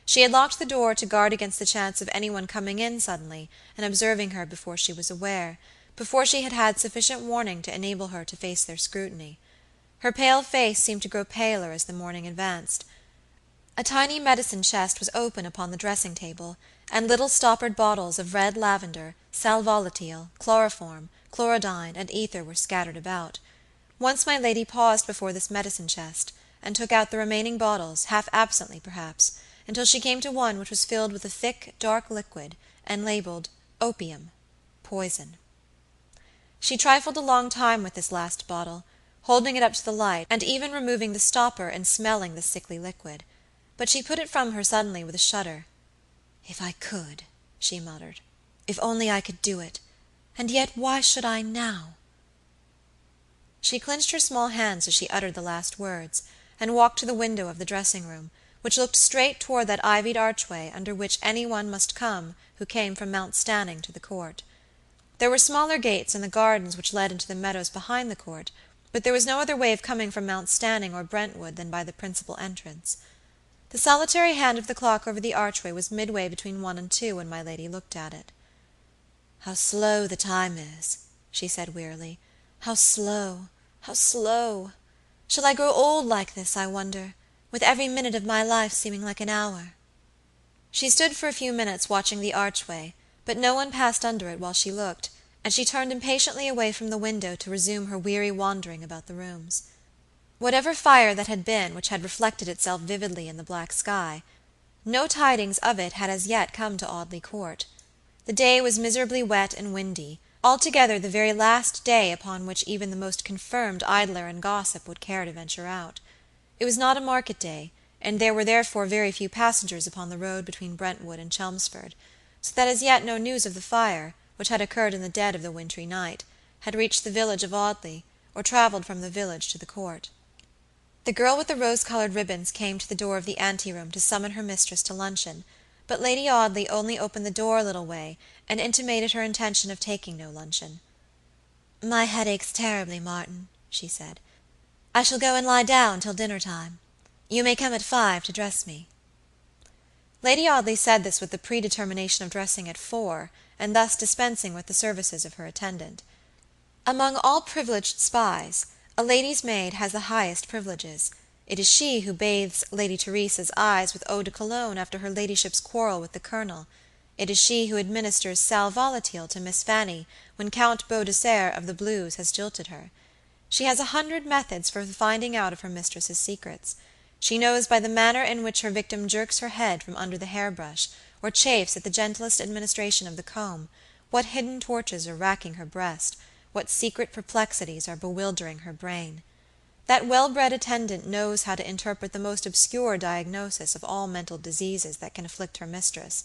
She had locked the door to guard against the chance of any one coming in suddenly and observing her before she was aware, before she had had sufficient warning to enable her to face their scrutiny. Her pale face seemed to grow paler as the morning advanced. A tiny medicine chest was open upon the dressing table, and little stoppered bottles of red lavender, sal volatile, chloroform, chlorodyne, and ether were scattered about. Once my lady paused before this medicine chest, and took out the remaining bottles, half absently perhaps, until she came to one which was filled with a thick, dark liquid, and labeled opium, poison. She trifled a long time with this last bottle, holding it up to the light, and even removing the stopper and smelling the sickly liquid. But she put it from her suddenly with a shudder. "If I could," she muttered. "If only I could do it. And yet why should I now?" She clinched her small hands as she uttered the last words, and walked to the window of the dressing-room, which looked straight toward that ivied archway under which any one must come who came from Mount Stanning to the Court. There were smaller gates in the gardens which led into the meadows behind the Court, but there was no other way of coming from Mount Stanning or Brentwood than by the principal entrance. The solitary hand of the clock over the archway was midway between 1 and 2 when my lady looked at it. "How slow the time is," she said wearily. "How slow, how slow! Shall I grow old like this, I wonder, with every minute of my life seeming like an hour?" She stood for a few minutes watching the archway, but no one passed under it while she looked, and she turned impatiently away from the window to resume her weary wandering about the rooms. Whatever fire that had been which had reflected itself vividly in the black sky, no tidings of it had as yet come to Audley Court. The day was miserably wet and windy, altogether the very last day upon which even the most confirmed idler and gossip would care to venture out. It was not a market day, and there were therefore very few passengers upon the road between Brentwood and Chelmsford, so that as yet no news of the fire, which had occurred in the dead of the wintry night, had reached the village of Audley, or travelled from the village to the Court. The girl with the rose-colored ribbons came to the door of the anteroom to summon her mistress to luncheon, but Lady Audley only opened the door a little way, and intimated her intention of taking no luncheon. "My head aches terribly, Martin," she said. "I shall go and lie down till dinner-time. You may come at 5 to dress me." Lady Audley said this with the predetermination of dressing at 4, and thus dispensing with the services of her attendant. Among all privileged spies, a lady's maid has the highest privileges. It is she who bathes Lady Teresa's eyes with eau de Cologne after her ladyship's quarrel with the colonel. It is she who administers sal volatile to Miss Fanny when Count Beaudesert of the Blues has jilted her. She has 100 methods for the finding out of her mistress's secrets. She knows by the manner in which her victim jerks her head from under the hairbrush, or chafes at the gentlest administration of the comb, what hidden tortures are racking her breast, what secret perplexities are bewildering her brain. That well-bred attendant knows how to interpret the most obscure diagnosis of all mental diseases that can afflict her mistress.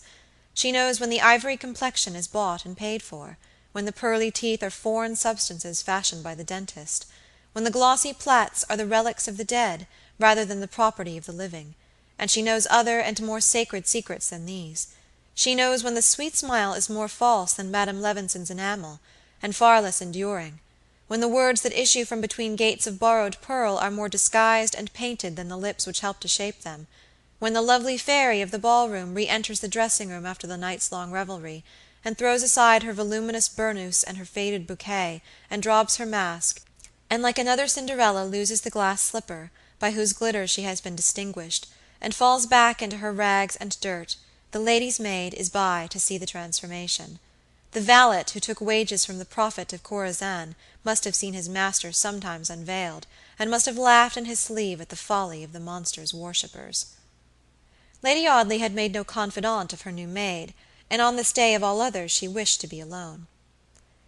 She knows when the ivory complexion is bought and paid for, when the pearly teeth are foreign substances fashioned by the dentist, when the glossy plaits are the relics of the dead rather than the property of the living, and she knows other and more sacred secrets than these. She knows when the sweet smile is more false than Madame Levinson's enamel, and far less enduring, when the words that issue from between gates of borrowed pearl are more disguised and painted than the lips which help to shape them, when the lovely fairy of the ballroom re-enters the dressing-room after the night's long revelry, and throws aside her voluminous burnous and her faded bouquet, and drops her mask, and like another Cinderella loses the glass slipper, by whose glitter she has been distinguished, and falls back into her rags and dirt, the lady's maid is by to see the transformation. The valet who took wages from the prophet of Chorazin must have seen his master sometimes unveiled, and must have laughed in his sleeve at the folly of the monster's worshippers. Lady Audley had made no confidant of her new maid, and on this day of all others she wished to be alone.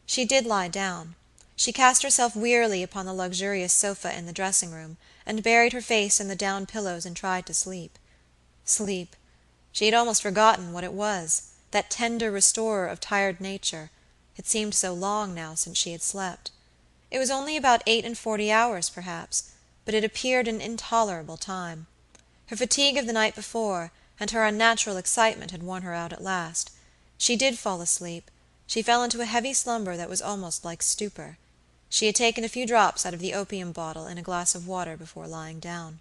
She did lie down. She cast herself wearily upon the luxurious sofa in the dressing-room, and buried her face in the down pillows and tried to sleep. Sleep! She had almost forgotten what it was, that tender restorer of tired nature. It seemed so long now since she had slept. It was only about 48 hours, perhaps, but it appeared an intolerable time. Her fatigue of the night before, and her unnatural excitement had worn her out at last. She did fall asleep. She fell into a heavy slumber that was almost like stupor. She had taken a few drops out of the opium bottle in a glass of water before lying down.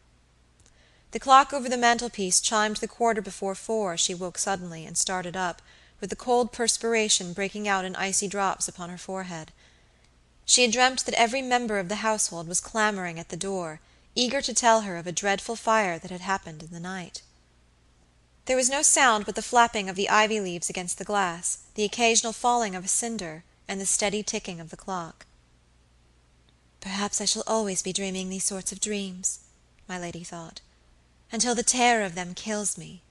The clock over the mantelpiece chimed the 4:15 as she woke suddenly, and started up, with the cold perspiration breaking out in icy drops upon her forehead. She had dreamt that every member of the household was clamoring at the door, eager to tell her of a dreadful fire that had happened in the night. There was no sound but the flapping of the ivy leaves against the glass, the occasional falling of a cinder, and the steady ticking of the clock. "Perhaps I shall always be dreaming these sorts of dreams," my lady thought, "until the terror of them kills me."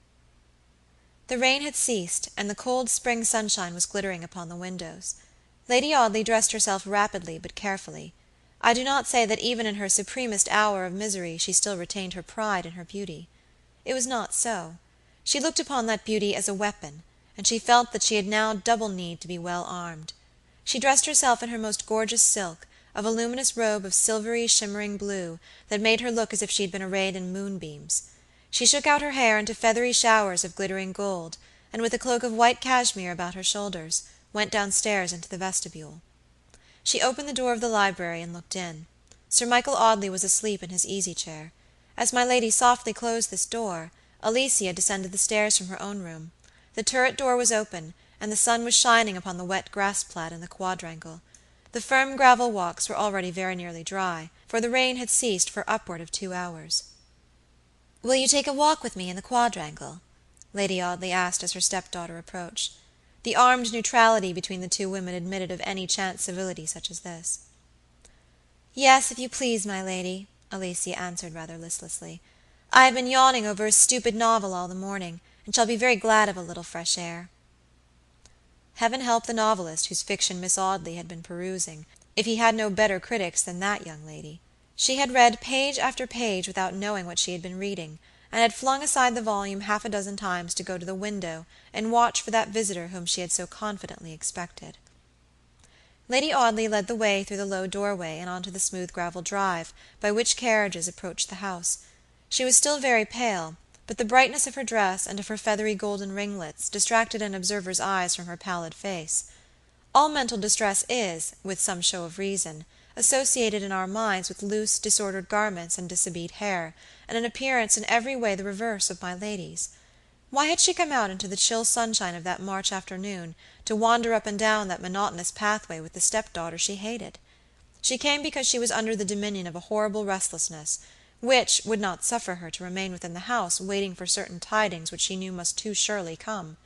The rain had ceased, and the cold spring sunshine was glittering upon the windows. Lady Audley dressed herself rapidly but carefully. I do not say that even in her supremest hour of misery she still retained her pride in her beauty. It was not so. She looked upon that beauty as a weapon, and she felt that she had now double need to be well armed. She dressed herself in her most gorgeous silk, a voluminous robe of silvery shimmering blue that made her look as if she had been arrayed in moonbeams. She shook out her hair into feathery showers of glittering gold, and with a cloak of white cashmere about her shoulders, went downstairs into the vestibule. She opened the door of the library and looked in. Sir Michael Audley was asleep in his easy-chair. As my lady softly closed this door, Alicia descended the stairs from her own room. The turret door was open, and the sun was shining upon the wet grass-plat in the quadrangle. The firm gravel walks were already very nearly dry, for the rain had ceased for upward of 2 hours. "Will you take a walk with me in the quadrangle?" Lady Audley asked as her stepdaughter approached. The armed neutrality between the two women admitted of any chance civility such as this. "Yes, if you please, my lady," Alicia answered rather listlessly. "I have been yawning over a stupid novel all the morning, and shall be very glad of a little fresh air." Heaven help the novelist whose fiction Miss Audley had been perusing, if he had no better critics than that young lady. She had read page after page without knowing what she had been reading, and had flung aside the volume half a dozen times to go to the window and watch for that visitor whom she had so confidently expected. Lady Audley led the way through the low doorway and onto the smooth gravel drive, by which carriages approached the house. She was still very pale, but the brightness of her dress and of her feathery golden ringlets distracted an observer's eyes from her pallid face. All mental distress is, with some show of reason, associated in our minds with loose, disordered garments and dishabilled hair, and an appearance in every way the reverse of my lady's. Why had she come out into the chill sunshine of that March afternoon to wander up and down that monotonous pathway with the stepdaughter she hated? She came because she was under the dominion of a horrible restlessness, which would not suffer her to remain within the house waiting for certain tidings which she knew must too surely come.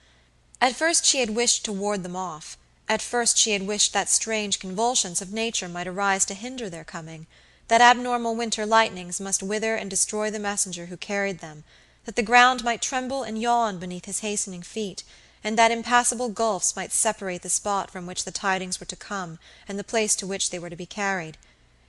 At first she had wished to ward them off. At first she had wished that strange convulsions of nature might arise to hinder their coming, that abnormal winter lightnings must wither and destroy the messenger who carried them, that the ground might tremble and yawn beneath his hastening feet, and that impassable gulfs might separate the spot from which the tidings were to come and the place to which they were to be carried.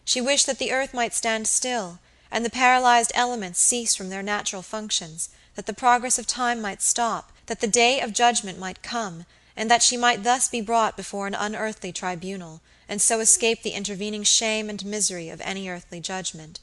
She wished that the earth might stand still, and the paralyzed elements cease from their natural functions, that the progress of time might stop, that the day of judgment might come, and that she might thus be brought before an unearthly tribunal, and so escape the intervening shame and misery of any earthly judgment.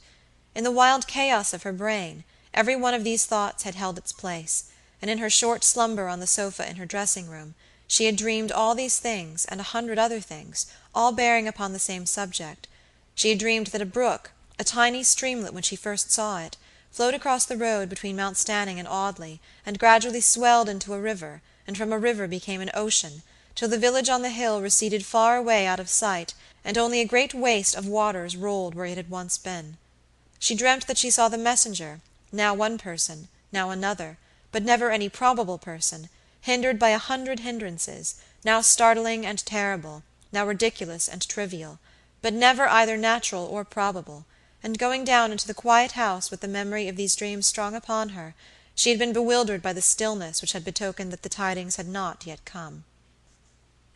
In the wild chaos of her brain, every one of these thoughts had held its place, and in her short slumber on the sofa in her dressing-room, she had dreamed all these things and 100 other things, all bearing upon the same subject. She had dreamed that a brook, a tiny streamlet when she first saw it, flowed across the road between Mount Stanning and Audley, and gradually swelled into a river, and from a river became an ocean, till the village on the hill receded far away out of sight, and only a great waste of waters rolled where it had once been. She dreamt that she saw the messenger, now one person, now another, but never any probable person, hindered by 100 hindrances, now startling and terrible, now ridiculous and trivial, but never either natural or probable, and going down into the quiet house with the memory of these dreams strong upon her, she had been bewildered by the stillness which had betokened that the tidings had not yet come.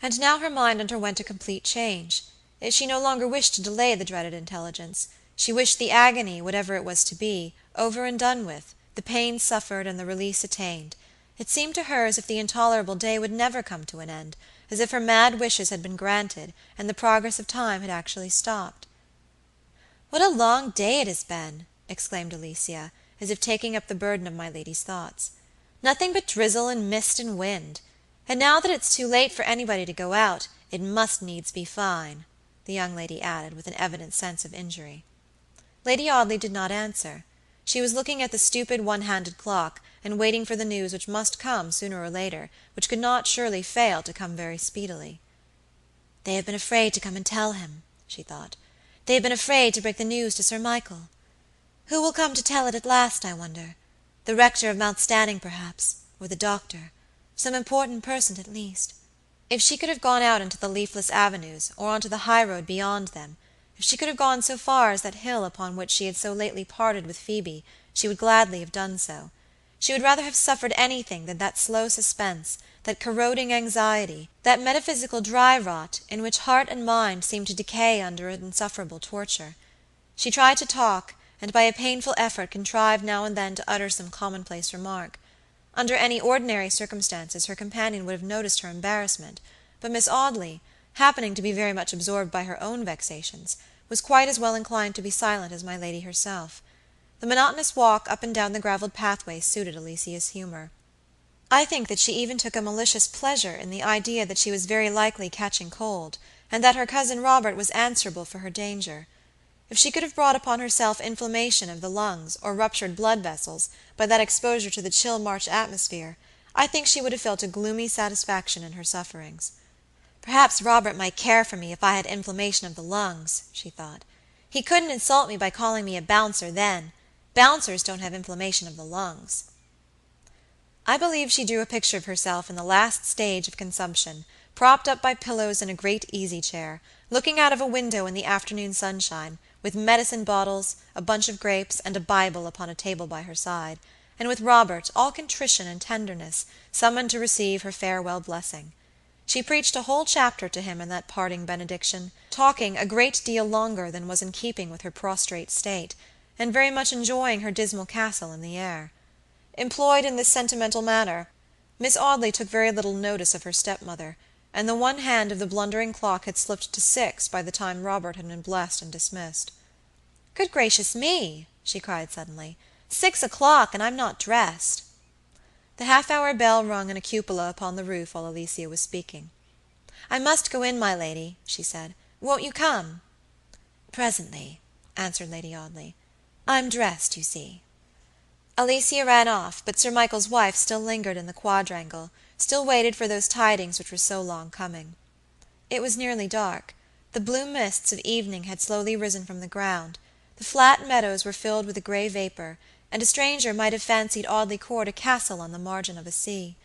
And now her mind underwent a complete change. She no longer wished to delay the dreaded intelligence. She wished the agony, whatever it was to be, over and done with, the pain suffered and the release attained. It seemed to her as if the intolerable day would never come to an end, as if her mad wishes had been granted, and the progress of time had actually stopped. "What a long day it has been!" exclaimed Alicia, as if taking up the burden of my lady's thoughts. "Nothing but drizzle and mist and wind. And now that it's too late for anybody to go out, it must needs be fine," the young lady added, with an evident sense of injury. Lady Audley did not answer. She was looking at the stupid one-handed clock, and waiting for the news which must come sooner or later, which could not surely fail to come very speedily. "They have been afraid to come and tell him," she thought. "They have been afraid to break the news to Sir Michael. Who will come to tell it at last, I wonder? The rector of Mount Stanning, perhaps, or the doctor. Some important person, at least." If she could have gone out into the leafless avenues, or onto the high road beyond them, if she could have gone so far as that hill upon which she had so lately parted with Phoebe, she would gladly have done so. She would rather have suffered anything than that slow suspense, that corroding anxiety, that metaphysical dry rot, in which heart and mind seemed to decay under an insufferable torture. She tried to talk, and by a painful effort contrived now and then to utter some commonplace remark. Under any ordinary circumstances her companion would have noticed her embarrassment, but Miss Audley, happening to be very much absorbed by her own vexations, was quite as well inclined to be silent as my lady herself. The monotonous walk up and down the gravelled pathway suited Alicia's humour. I think that she even took a malicious pleasure in the idea that she was very likely catching cold, and that her cousin Robert was answerable for her danger. If she could have brought upon herself inflammation of the lungs, or ruptured blood vessels, by that exposure to the chill March atmosphere, I think she would have felt a gloomy satisfaction in her sufferings. "Perhaps Robert might care for me if I had inflammation of the lungs," she thought. "He couldn't insult me by calling me a bouncer then. Bouncers don't have inflammation of the lungs." I believe she drew a picture of herself in the last stage of consumption, propped up by pillows in a great easy-chair, looking out of a window in the afternoon sunshine, with medicine bottles, a bunch of grapes, and a Bible upon a table by her side, and with Robert, all contrition and tenderness, summoned to receive her farewell blessing. She preached a whole chapter to him in that parting benediction, talking a great deal longer than was in keeping with her prostrate state, and very much enjoying her dismal castle in the air. Employed in this sentimental manner, Miss Audley took very little notice of her stepmother, and the one hand of the blundering clock had slipped to 6 by the time Robert had been blessed and dismissed. "Good gracious me!" she cried suddenly. 6 o'clock, and I'm not dressed." The half-hour bell rung in a cupola upon the roof while Alicia was speaking. "I must go in, my lady," she said. "Won't you come?" "Presently," answered Lady Audley. "I'm dressed, you see." Alicia ran off, but Sir Michael's wife still lingered in the quadrangle, still waited for those tidings which were so long coming. It was nearly dark. The blue mists of evening had slowly risen from the ground. The flat meadows were filled with a gray vapor, and a stranger might have fancied Audley Court a castle on the margin of a sea.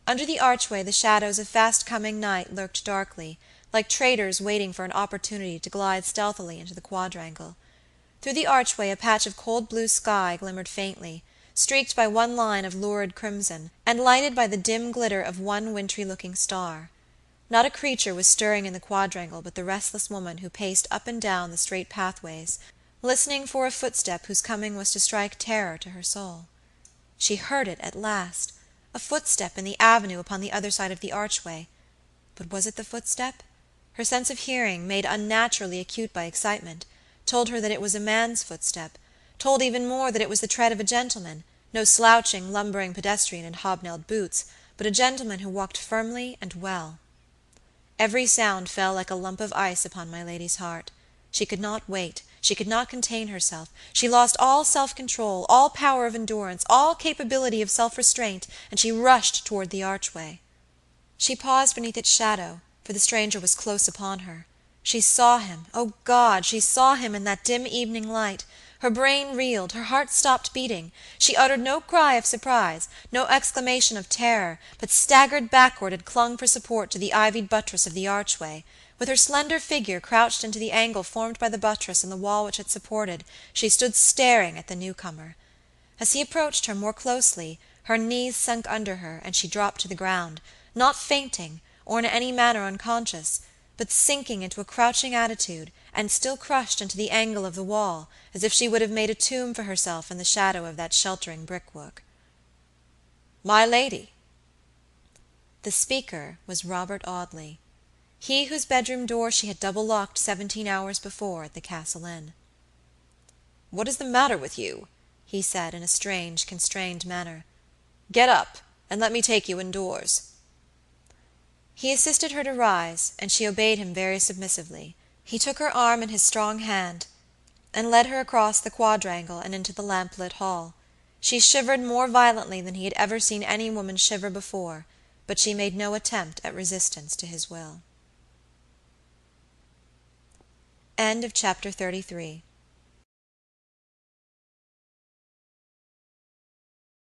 Under the archway the shadows of fast-coming night lurked darkly, like traitors waiting for an opportunity to glide stealthily into the quadrangle. Through the archway a patch of cold blue sky glimmered faintly, streaked by one line of lurid crimson, and lighted by the dim glitter of one wintry-looking star. Not a creature was stirring in the quadrangle but the restless woman who paced up and down the straight pathways, listening for a footstep whose coming was to strike terror to her soul. She heard it at last, a footstep in the avenue upon the other side of the archway. But was it the footstep? Her sense of hearing, made unnaturally acute by excitement, told her that it was a man's footstep, told even more that it was the tread of a gentleman, no slouching, lumbering pedestrian in hobnailed boots, but a gentleman who walked firmly and well. Every sound fell like a lump of ice upon my lady's heart. She could not wait, she could not contain herself, she lost all self-control, all power of endurance, all capability of self-restraint, and she rushed toward the archway. She paused beneath its shadow, for the stranger was close upon her. She saw him, oh God, she saw him in that dim evening light. Her brain reeled, her heart stopped beating. She uttered no cry of surprise, no exclamation of terror, but staggered backward and clung for support to the ivied buttress of the archway. With her slender figure crouched into the angle formed by the buttress and the wall which it supported, she stood staring at the newcomer. As he approached her more closely, her knees sunk under her, and she dropped to the ground, not fainting, or in any manner unconscious, but sinking into a crouching attitude, and still crushed into the angle of the wall, as if she would have made a tomb for herself in the shadow of that sheltering brickwork. "My lady." The speaker was Robert Audley, he whose bedroom door she had double locked 17 hours before at the Castle Inn. "What is the matter with you?" he said, in a strange, constrained manner. "Get up, and let me take you indoors." He assisted her to rise, and she obeyed him very submissively. He took her arm in his strong hand, and led her across the quadrangle and into the lamp-lit hall. She shivered more violently than he had ever seen any woman shiver before, but she made no attempt at resistance to his will. Chapter 34